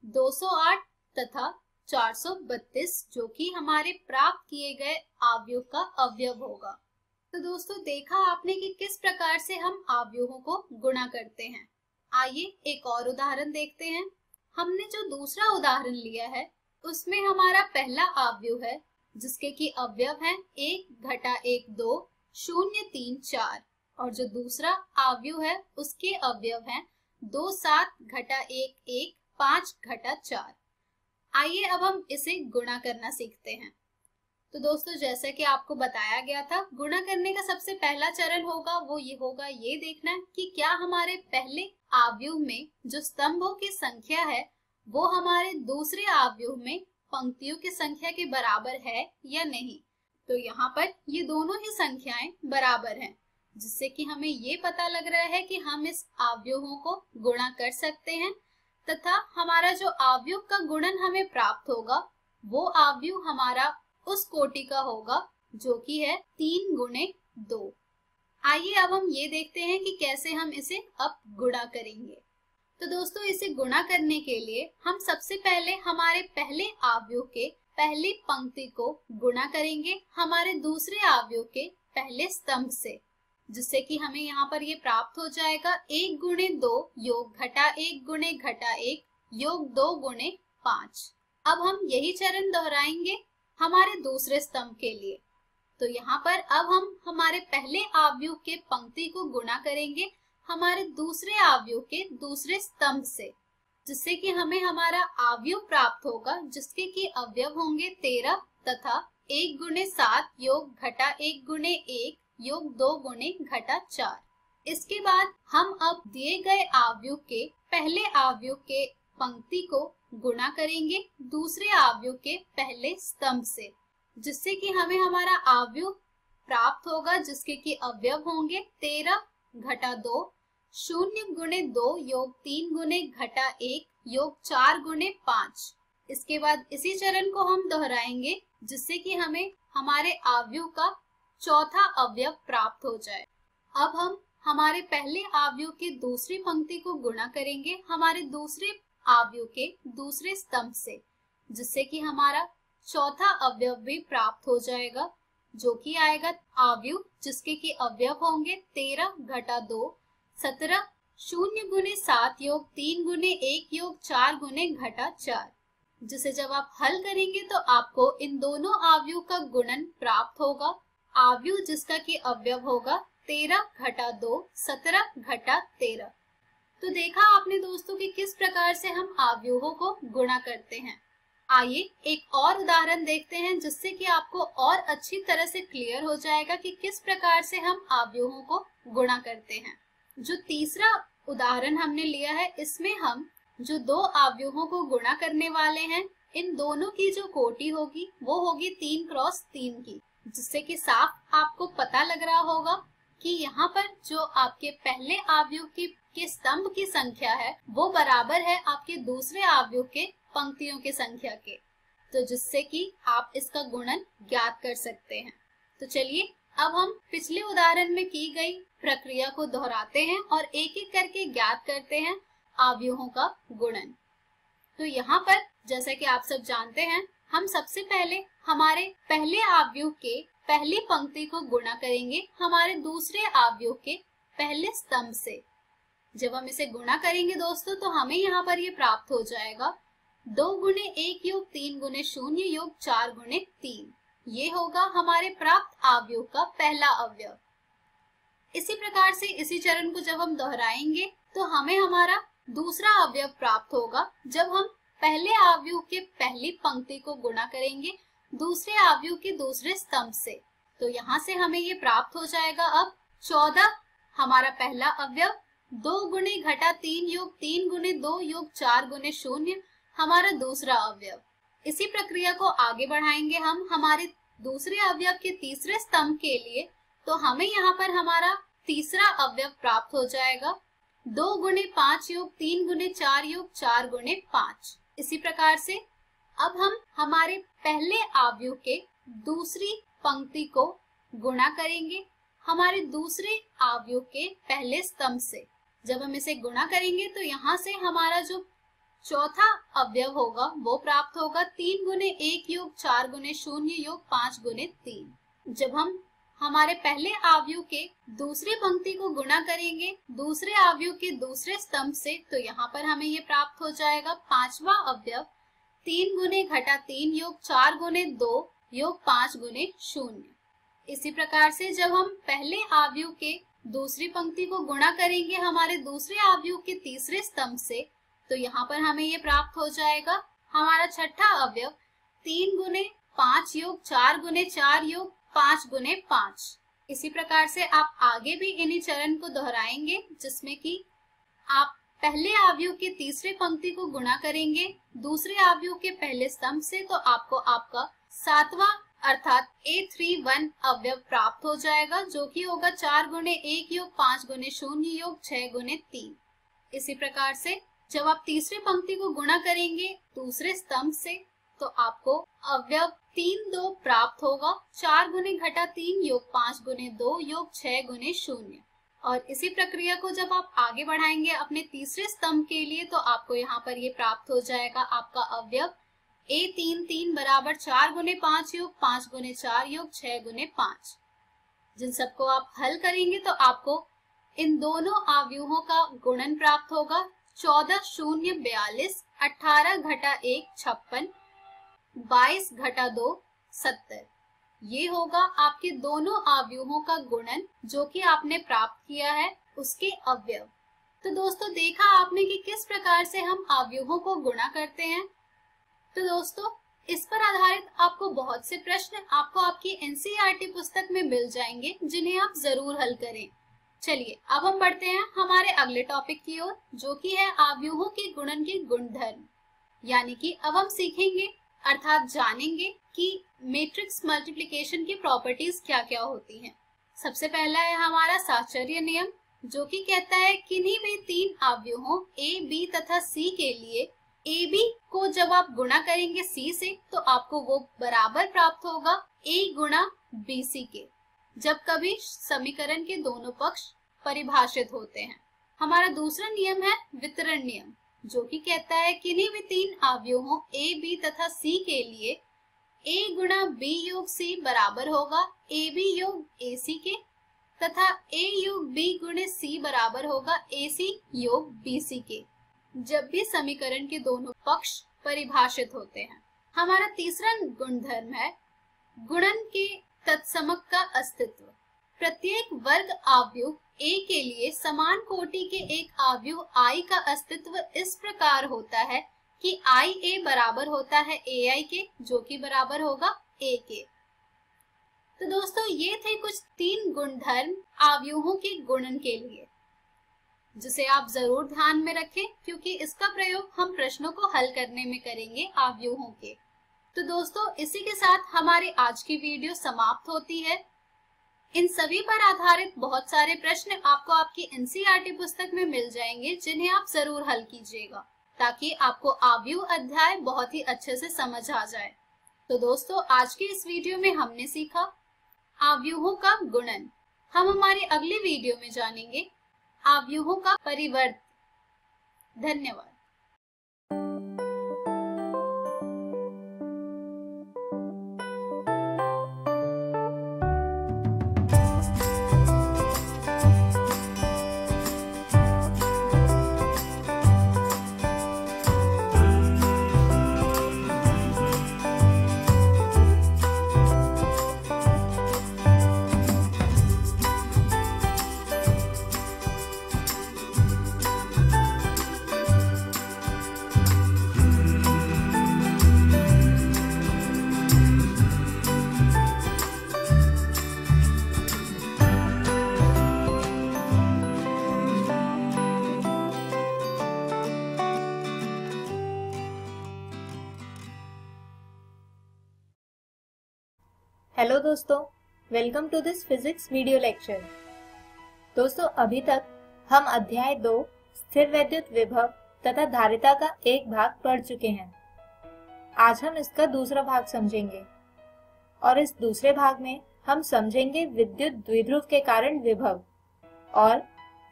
208 तथा 432, जो कि हमारे प्राप्त किए गए अवयव का अवयव होगा। तो दोस्तों, देखा आपने कि किस प्रकार से हम अवयवों को गुणा करते हैं। आइए एक और उदाहरण देखते हैं। हमने जो दूसरा उदाहरण लिया है उसमें हमारा पहला अवयव है जिसके कि अवयव हैं 1 + 1 2 0 3 4, और जो दूसरा अवयव है उसके अवयव हैं 2 7 + 1 1 5 + 4। आइए अब हम इसे गुणा करना सीखते हैं। तो दोस्तों, जैसे कि आपको बताया गया था, गुणा करने का सबसे पहला चरण होगा वो ये होगा ये देखना कि क्या हमारे पहले अवयव में जो स्तंभों की संख्या है वो हमारे दूसरे अवयव में पंक्तियों की संख्या के बराबर है या नहीं। तो यहाँ पर ये दोनों ही संख्याएं बराबर हैं, जिससे कि हमें ये पता लग रहा है कि हम इस अवयवों को गुणा कर सकते हैं तथा हमारा जो अवयव का गुणन हमें प्राप्त होगा वो अवयव हमारा उस कोटि का होगा जो कि है 3 गुणे 2। आइए अब हम ये देखते हैं कि कैसे हम इसे अब गुणा करेंगे। तो दोस्तों, इसे गुणा करने के लिए हम सबसे पहले हमारे पहले अवयव के पहली पंक्ति को गुणा करेंगे हमारे दूसरे अवयव के पहले स्तंभ से, जिससे कि हमें यहाँ पर ये प्राप्त हो जाएगा 1 गुणे 2 योग घटा 1 गुणे घटा 1 योग 2 गुणे 5। अब हम यही चरण दोहराएंगे हमारे दूसरे स्तंभ के लिए। तो यहाँ पर अब हम हमारे पहले अवयव के पंक्ति को गुणा करेंगे हमारे दूसरे अवयव के दूसरे स्तंभ से, जिससे कि हमें हमारा अवयव प्राप्त होगा जिसके कि अवयव होंगे 13 तथा 1 गुणे 7 योग घटा 1 गुणे 1 योग 2 गुणे घटा 4। इसके बाद हम अब दिए गए अवयव के पहले अवयव के पंक्ति को गुणा करेंगे दूसरे अवयव के पहले स्तंभ से, जिससे कि हमें हमारा अवयव प्राप्त होगा जिसके कि अवयव होंगे 13 घटा 2 0 गुणे 2 योग 3 गुणे घटा 1 योग 4 गुणे 5। इसके बाद इसी चरण को हम दोहराएंगे जिससे कि हमें हमारे अवयव का चौथा अवयव प्राप्त हो जाए। अब हम हमारे पहले अवयव की दूसरी पंक्ति को गुणा करेंगे हमारे दूसरे अवयव के दूसरे स्तंभ से, जिससे कि हमारा चौथा अवयव भी प्राप्त हो जाएगा जो कि आएगा अवयव जिसके कि अवयव होंगे 13 घटा 2 17 0 गुणे 7 योग 3 गुणे 1 योग 4 गुणे घटा 4, जिसे जब आप हल करेंगे तो आपको इन दोनों अवयव का गुणन प्राप्त होगा। अवयव जिसका कि अवयव होगा 13 घटा 2 17 घटा 13। तो देखा आपने दोस्तों कि किस प्रकार से हम अवयवों को गुणा करते हैं। आइए एक और उदाहरण देखते हैं जिससे कि आपको और अच्छी तरह से क्लियर हो जाएगा कि किस प्रकार से हम अवयवों को गुणा करते हैं। जो तीसरा उदाहरण हमने लिया है इसमें हम जो दो अवयवों को गुणा करने वाले हैं, इन दोनों की जो कोटि होगी वो होगी 3 क्रॉस 3 की, जिससे कि साफ आपको पता लग रहा होगा कि यहाँ पर जो आपके पहले अवयव के स्तंभ की संख्या है वो बराबर है आपके दूसरे अवयव के पंक्तियों की संख्या के, तो जिससे कि आप इसका गुणन ज्ञात कर सकते हैं। तो चलिए अब हम पिछले उदाहरण में की गई प्रक्रिया को दोहराते हैं और एक एक करके ज्ञात करते हैं अवयवों का गुणन। तो यहाँ पर जैसा कि आप सब जानते हैं, हम सबसे पहले हमारे पहले अवयव के पहली पंक्ति को गुणा करेंगे हमारे दूसरे अवयव के पहले स्तंभ से। जब हम इसे गुणा करेंगे दोस्तों तो हमें यहाँ पर ये प्राप्त हो जाएगा 2 गुणे 1 योग 3 गुणे 0 योग 4 गुणे 3। ये होगा हमारे प्राप्त अवयव का पहला अवयव। इसी प्रकार से इसी चरण को जब हम दोहराएंगे तो हमें हमारा दूसरा अवयव प्राप्त होगा जब हम पहले अवयव के पहली पंक्ति को गुणा करेंगे दूसरे अवयव के दूसरे स्तंभ से। तो यहाँ से हमें ये प्राप्त हो जाएगा अब 14 हमारा पहला अवयव, 2 गुणे घटा 3 योग 3 गुणे 2 योग 4 गुणे 0 हमारा दूसरा अवयव। इसी प्रक्रिया को आगे बढ़ाएंगे हम हमारे दूसरे अवयव के तीसरे स्तंभ के लिए, तो हमें यहाँ पर हमारा तीसरा अवयव प्राप्त हो जाएगा 2 गुणे 5 योग 3 गुणे 4 योग 4 गुणे 5। इसी प्रकार से अब हम हमारे पहले अवयव के दूसरी पंक्ति को गुणा करेंगे हमारे दूसरे अवयव के पहले स्तंभ से। जब हम इसे गुणा करेंगे तो यहाँ से हमारा जो चौथा अवयव होगा वो प्राप्त होगा 3 गुणे 1 योग 4 गुणे 0 योग 5 गुणे 3। जब हम हमारे पहले अवयव के दूसरी पंक्ति को गुणा करेंगे दूसरे अवयव के दूसरे स्तंभ से, तो यहाँ पर हमें ये प्राप्त हो जाएगा पांचवा अवयव 3 गुणे घटा 3 योग 4 गुणे 2 योग 5 गुणे 0। इसी प्रकार से जब हम पहले अवयव के दूसरी पंक्ति को गुणा करेंगे हमारे दूसरे अवयव के तीसरे स्तंभ से, तो यहाँ पर हमें ये प्राप्त हो जाएगा हमारा छठा अवयव 3 गुणे 5 योग 4 गुणे 4 योग 5 गुणे 5। इसी प्रकार से आप आगे भी इन्हीं चरण को दोहराएंगे जिसमें कि आप पहले आव्यूह के तीसरे पंक्ति को गुणा करेंगे दूसरे आव्यूह के पहले स्तंभ से तो आपको आपका सातवां अर्थात A31 अवयव प्राप्त हो जाएगा, जो कि होगा 4 गुणे 1 योग 5 गुणे 0 योग 6 गुणे 3। इसी प्रकार से जब आप तीसरी पंक्ति को गुणा करेंगे दूसरे स्तंभ से तो आपको अवयव 3-2 प्राप्त होगा, 4 गुणे घटा 3 योग 5 गुणे 2 योग 6 गुणे 0। और इसी प्रक्रिया को जब आप आगे बढ़ाएंगे अपने तीसरे स्तंभ के लिए तो आपको यहाँ पर ये प्राप्त हो जाएगा आपका अवयव A33 बराबर 4 गुणे 5 योग 5 गुणे 4 योग 6 गुणे 5। जिन सबको आप हल करेंगे तो आपको इन दोनों आव्यूहों का गुणन प्राप्त होगा। 14 शून्य 42, 18 घटा 1 56, 22 घटा 2 70। ये होगा आपके दोनों आव्यूहों का गुणन जो कि आपने प्राप्त किया है उसके अवयव। तो दोस्तों देखा आपने कि किस प्रकार से हम आव्यूहों को गुणा करते हैं। तो दोस्तों इस पर आधारित आपको बहुत से प्रश्न आपको आपकी एनसीईआरटी पुस्तक में मिल जाएंगे जिन्हें आप जरूर हल करें। चलिए अब हम बढ़ते हैं हमारे अगले टॉपिक की ओर जो कि है आव्यूहों के गुणन के गुणधर्म। यानी कि अब हम सीखेंगे अर्थात जानेंगे कि मैट्रिक्स मल्टीप्लिकेशन की प्रॉपर्टीज क्या क्या होती हैं। सबसे पहला है हमारा साहचर्य नियम जो कि कहता है किन्हीं भी 3 आव्यूहों A, B तथा C के लिए AB को जब आप गुणा करेंगे C से तो आपको वो बराबर प्राप्त होगा A गुणा BC के, जब कभी समीकरण के दोनों पक्ष परिभाषित होते हैं। हमारा दूसरा नियम है वितरण नियम जो कि कहता है किन्हीं भी 3 आव्यूहों A, B तथा C के लिए A गुणा B योग C बराबर होगा AB योग AC के तथा A योग B गुणे C बराबर होगा AC योग BC के, जब भी समीकरण के दोनों पक्ष परिभाषित होते हैं। हमारा तीसरा गुणधर्म है गुणन के तत्समक का अस्तित्व। प्रत्येक वर्ग आव्यूह A के लिए समान कोटि के एक आव्यूह I का अस्तित्व इस प्रकार होता है कि IA बराबर होता है AI के जो कि बराबर होगा A के। तो दोस्तों ये थे कुछ 3 गुणधर्म आव्यूहों के गुणन के लिए जिसे आप जरूर ध्यान में रखें क्योंकि इसका प्रयोग हम प्रश्नों को हल करने में करेंगे आव्यूहों के। तो दोस्तों इसी के साथ हमारी आज की वीडियो समाप्त होती है। इन सभी पर आधारित बहुत सारे प्रश्न आपको आपकी एनसीईआरटी पुस्तक में मिल जाएंगे जिन्हें आप जरूर हल कीजिएगा ताकि आपको आव्यूह अध्याय बहुत ही अच्छे से समझ आ जाए। तो दोस्तों आज की इस वीडियो में हमने सीखा आव्यूहों का गुणन। हम हमारी अगली वीडियो में जानेंगे आव्यूहों का परिवर्त। धन्यवाद। हेलो दोस्तों, welcome to this physics video lecture. दोस्तों अभी तक हम अध्याय 2 स्थिर वैद्युत विभव तथा धारिता का एक भाग पढ़ चुके हैं। आज हम इसका दूसरा भाग समझेंगे और इस दूसरे भाग में हम समझेंगे विद्युत द्विध्रुव के कारण विभव और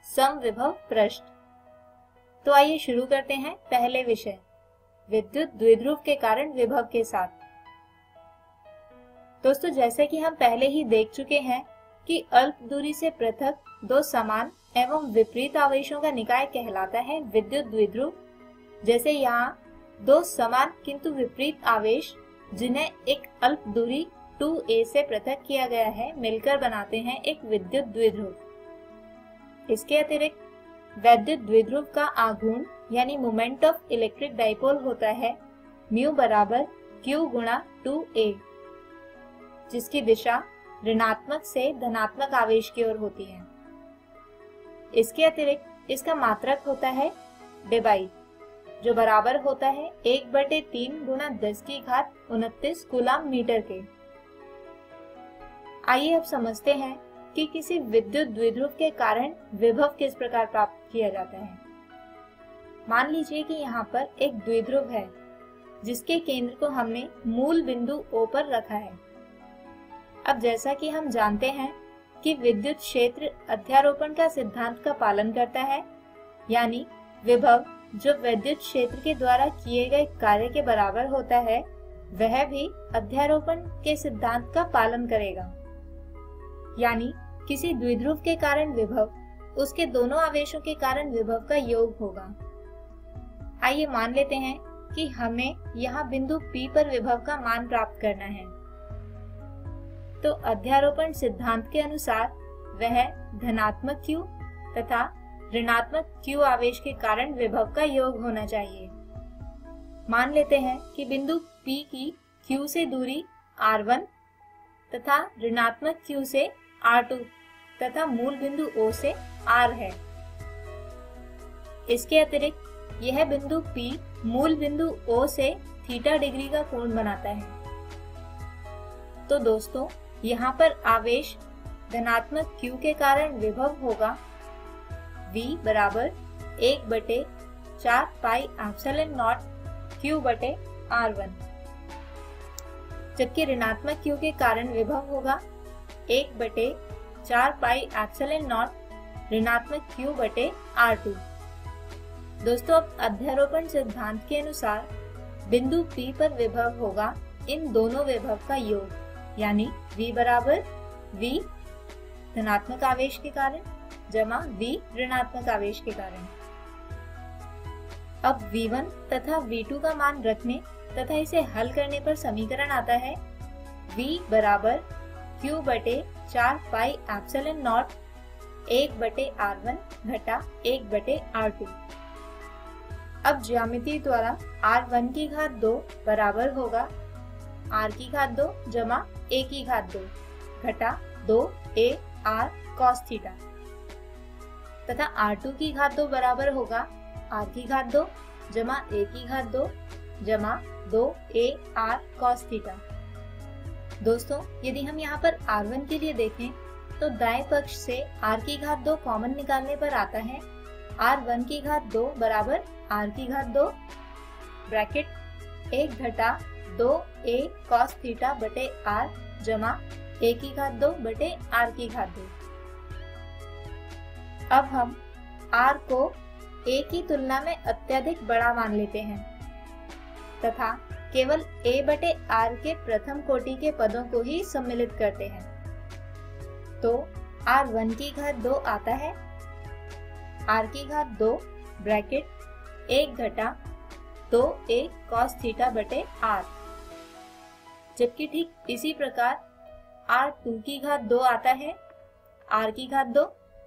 समविभव पृष्ठ। तो आइए शुरू करते हैं पहले विषय विद्युत द्विध्रुव के कारण विभव के साथ। दोस्तों जैसे कि हम पहले ही देख चुके हैं कि अल्प दूरी से पृथक 2 समान एवं विपरीत आवेशों का निकाय कहलाता है विद्युत द्विध्रुव। जैसे यहाँ 2 समान किंतु विपरीत आवेश जिन्हें एक अल्प दूरी 2a से पृथक किया गया है मिलकर बनाते हैं एक विद्युत द्विध्रुव। इसके अतिरिक्त वैद्युत द्विध्रुव का आघूर्ण यानी मोमेंट ऑफ इलेक्ट्रिक डाइपोल होता है म्यू बराबर q गुणा 2a, जिसकी दिशा ऋणात्मक से धनात्मक आवेश की ओर होती है। इसके अतिरिक्त इसका मात्रक होता है डेबाई, जो बराबर होता है 1/3 गुणा 10⁻29 कूलम मीटर के। आइए अब समझते हैं कि किसी विद्युत द्विध्रुव के कारण विभव किस प्रकार प्राप्त किया जाता है। मान लीजिए कि यहाँ पर एक द्विध्रुव है जिसके केंद्र को हमने मूल बिंदु O पर रखा है। अब जैसा कि हम जानते हैं कि विद्युत क्षेत्र अध्यारोपण का सिद्धांत का पालन करता है, यानी विभव जो विद्युत क्षेत्र के द्वारा किए गए कार्य के बराबर होता है वह भी अध्यारोपण के सिद्धांत का पालन करेगा। यानी किसी द्विध्रुव के कारण विभव उसके दोनों आवेशों के कारण विभव का योग होगा। आइए मान लेते हैं कि हमें यहाँ बिंदु P पर विभव का मान प्राप्त करना है। तो अध्यारोपण सिद्धांत के अनुसार वह धनात्मक Q तथा ऋणात्मक Q आवेश के कारण विभव का योग होना चाहिए। मान लेते हैं कि बिंदु P की Q से दूरी R1 तथा ऋणात्मक Q से R2 तथा मूल बिंदु O से R है। इसके अतिरिक्त यह बिंदु P मूल बिंदु O से थीटा डिग्री का कोण बनाता है। तो दोस्तों, यहाँ पर आवेश धनात्मक Q के कारण विभव होगा V बराबर 1/4 पाई एप्सिलॉन नॉट Q बटे R1, जबकि ऋणात्मक Q के कारण विभव होगा 1/4 पाई एप्सिलॉन नॉट ऋणात्मक Q बटे R2। दोस्तों, अब अध्यारोपण सिद्धांत के अनुसार बिंदु P पर विभव होगा इन दोनों विभव का योग, यानी V बराबर V धनात्मक आवेश के कारण जमा V ऋणात्मक आवेश के कारण। अब V1 तथा V2 का मान रखने तथा इसे हल करने पर समीकरण आता है V बराबर Q बटे 4 पाई एप्सिलॉन नॉट 1/R1 घटा 1/R2। अब ज्यामिति द्वारा R1 की घात 2 बराबर होगा R की घात 2 जमा A की घात 2 घटा 2A R cos थीटा, तथा R2 की घात 2 बराबर होगा R की घात 2 जमा A की घात 2 जमा 2A R cos थीटा। दोस्तों, यदि हम यहाँ पर R1 के लिए देखें तो दाएं पक्ष से R की घात 2 कॉमन निकालने पर आता है R1 की घात 2 बराबर R की घात 2 ब्रैकेट 1 घटा 2A cos थीटा बटे R जमा A की घात 2 बटे R की घात 2। अब हम R को A की तुलना में अत्यधिक बड़ा मान लेते हैं तथा केवल A बटे R के प्रथम कोटि के पदों को ही सम्मिलित करते हैं। तो R1 की घात 2 आता है R की घात 2 ब्रैकेट 1 घटा 2A cos थीटा बटे R, जबकि ठीक इसी प्रकार R2 की घात 2 आता है R की घात 2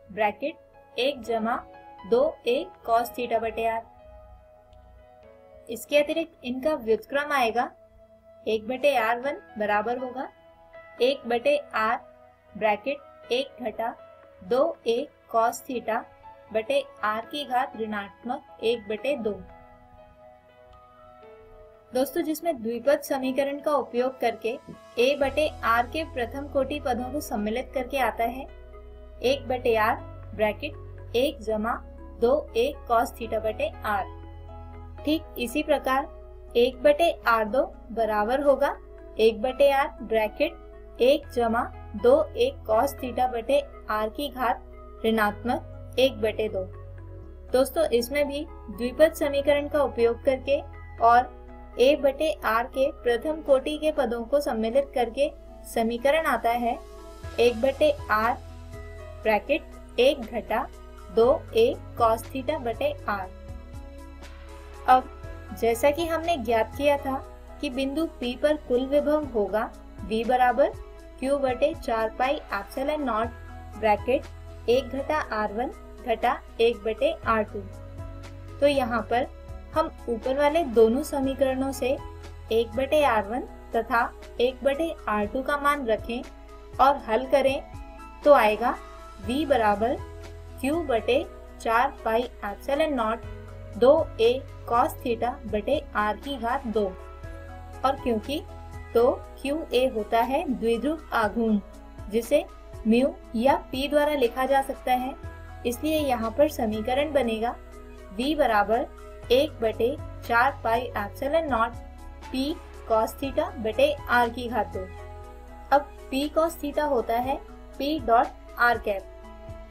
ब्रैकेट 1 जमा 2A cos थीटा बटे R। इसके अतिरिक्त इनका व्युत्क्रम आएगा 1/R1 बराबर होगा 1/R ब्रैकेट 1 घटा 2A cos थीटा बटे R की घात ऋणात्मक 1/2। दोस्तों, जिसमें द्विपद समीकरण का उपयोग करके A/R के प्रथम कोटि पदों को सम्मिलित करके आता है 1/R ब्रैकेट 1 जमा 2A cos थीटा बटे R। ठीक इसी प्रकार 1/R2 बराबर होगा 1/R ब्रैकेट 1 जमा 2A cos थीटा बटे R की घात ऋणात्मक 1/2। दोस्तों, इसमें भी द्विपद समीकरण का उपयोग करके और A/R के प्रथम कोटि के पदों को सम्मिलित करके समीकरण आता है 1/R ब्रैकेट 1 घटा 2A cos थीटा बटे R। अब जैसा कि हमने ज्ञात किया था कि बिंदु P पर कुल विभव होगा V बराबर Q बटे 4 पाई एप्सिलॉन नॉट ब्रैकेट 1 घटा R1 घटा 1/R2। तो यहाँ पर हम ऊपर वाले दोनों समीकरणों से 1/R1 तथा 1/R2 का मान रखें और हल करें तो आएगा V बराबर Q बटे 4 pi epsilon not 2a cos theta बटे r की घात 2। और क्योंकि तो QA होता है द्विध्रुव आघूर्ण जिसे म्यू या P द्वारा लिखा जा सकता है, इसलिए यहाँ पर समीकरण बनेगा V बराबर 1/4 pi epsilon not P cos theta बटे r की घात 2। अब P cos थीटा होता है P डॉट r कैप,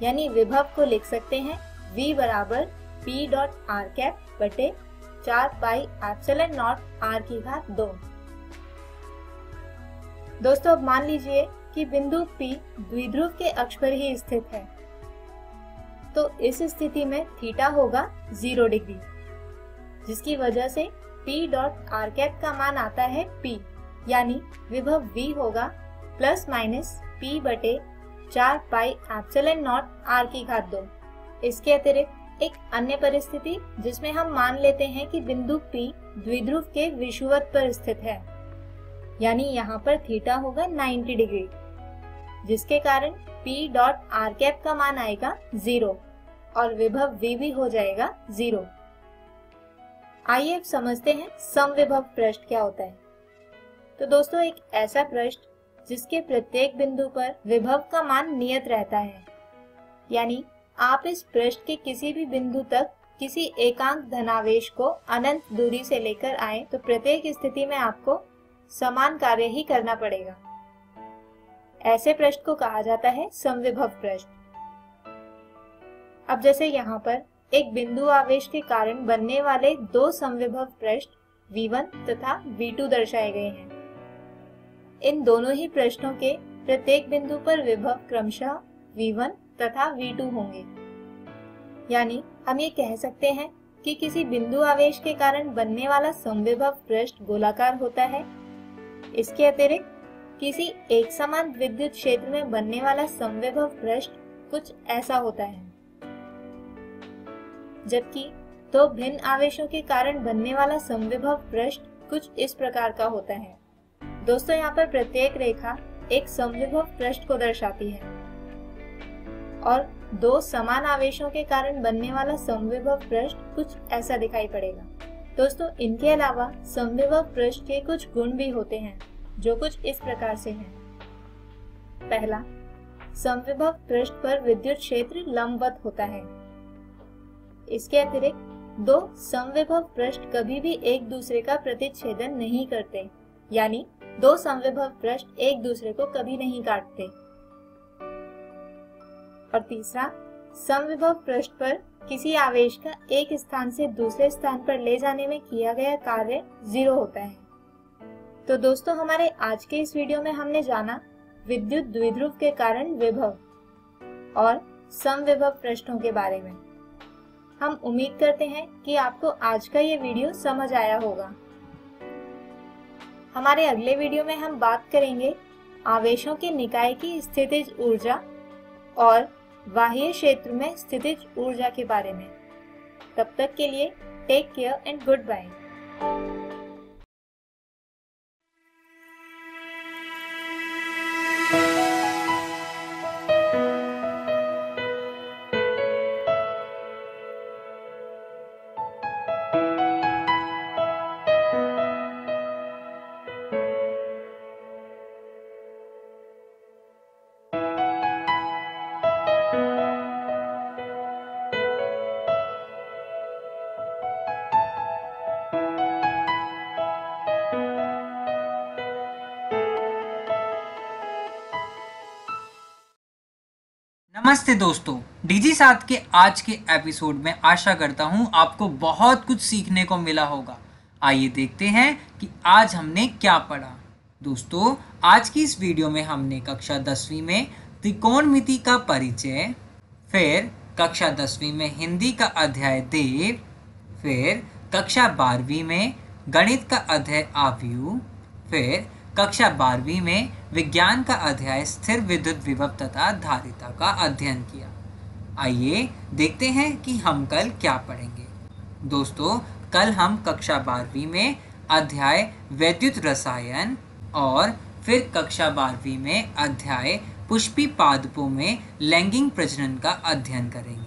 यानी विभव को लिख सकते हैं V बराबर P डॉट r कैप बटे 4 पाई एप्सिलॉन नॉट r की घात 2। दोस्तों अब मान लीजिए कि बिंदु P द्विध्रुव के अक्ष पर ही स्थित है, तो इस स्थिति में थीटा होगा 0 डिग्री, जिसकी वजह से P डॉट r कैप का मान आता है P, यानी विभव V होगा प्लस माइनस P बटे 4 पाई एप्सिलॉन नॉट r की घात 2। इसके अतिरिक्त एक अन्य परिस्थिति जिसमें हम मान लेते हैं कि बिंदु P द्विध्रुव के विषुवत पर स्थित है, यानी यहाँ पर थीटा होगा 90 डिग्री, जिसके कारण P डॉट r कैप का मान आएगा 0 और विभव V भी हो जाएगा 0। आइए अब समझते हैं समविभव पृष्ठ क्या होता है। तो दोस्तों एक ऐसा पृष्ठ जिसके प्रत्येक बिंदु पर विभव का मान नियत रहता है, यानी आप इस पृष्ठ के किसी भी बिंदु तक किसी एकांक धनावेश को अनंत दूरी से लेकर आए तो प्रत्येक स्थिति में आपको समान कार्य ही करना पड़ेगा। ऐसे पृष्ठ को कहा जाता है समविभव पृष्ठ। अब जैसे यहाँ पर एक बिंदु आवेश के कारण बनने वाले दो समविभव पृष्ठ V1 तथा V2 दर्शाए गए हैं। इन दोनों ही पृष्ठों के प्रत्येक बिंदु पर विभव क्रमशः V1 तथा V2 होंगे, यानी हम ये कह सकते हैं कि किसी बिंदु आवेश के कारण बनने वाला समविभव पृष्ठ गोलाकार होता है। इसके अतिरिक्त किसी एक समान विद्युत क्षेत्र में बनने वाला समविभव पृष्ठ कुछ ऐसा होता है, जबकि दो भिन्न आवेशों के कारण बनने वाला समविभव पृष्ठ कुछ इस प्रकार का होता है। दोस्तों यहाँ पर प्रत्येक रेखा एक समविभव पृष्ठ को दर्शाती है और दो समान आवेशों के कारण बनने वाला समविभव पृष्ठ कुछ ऐसा दिखाई पड़ेगा। दोस्तों इनके अलावा समविभव पृष्ठ के कुछ गुण भी होते हैं जो कुछ इस प्रकार से हैं। पहला, समविभव पृष्ठ पर विद्युत क्षेत्र लंबवत होता है। इसके अतिरिक्त दो समविभव पृष्ठ कभी भी एक दूसरे का प्रतिच्छेदन नहीं करते, यानी दो समविभव पृष्ठ एक दूसरे को कभी नहीं काटते। और तीसरा, समविभव पृष्ठ पर किसी आवेश का एक स्थान से दूसरे स्थान पर ले जाने में किया गया कार्य 0 होता है। तो दोस्तों हमारे आज के इस वीडियो में हमने जाना विद्युत द्विध्रुव के कारण विभव और समविभव पृष्ठों के बारे में। हम उम्मीद करते हैं कि आपको आज का ये वीडियो समझ आया होगा। हमारे अगले वीडियो में हम बात करेंगे आवेशों के निकाय की स्थितिज ऊर्जा और बाह्य क्षेत्र में स्थितिज ऊर्जा के बारे में। तब तक के लिए take care and goodbye. नमस्ते दोस्तों, डीजी 7 के आज के एपिसोड में आशा करता हूँ आपको बहुत कुछ सीखने को मिला होगा। आइए देखते हैं कि आज हमने क्या पढ़ा। दोस्तों आज की इस वीडियो में हमने कक्षा 10वीं में त्रिकोणमिति का परिचय, फिर कक्षा 10वीं में हिंदी का अध्याय देव, फिर कक्षा 12वीं में गणित का अध्याय आव्यूह, फिर कक्षा 12वीं में विज्ञान का अध्याय स्थिर विद्युत विभव तथा धारिता का अध्ययन किया। आइए देखते हैं कि हम कल क्या पढ़ेंगे। दोस्तों कल हम कक्षा 12वीं में अध्याय वैद्युत रसायन और फिर कक्षा 12वीं में अध्याय पुष्पी पादपों में लैंगिक प्रजनन का अध्ययन करेंगे।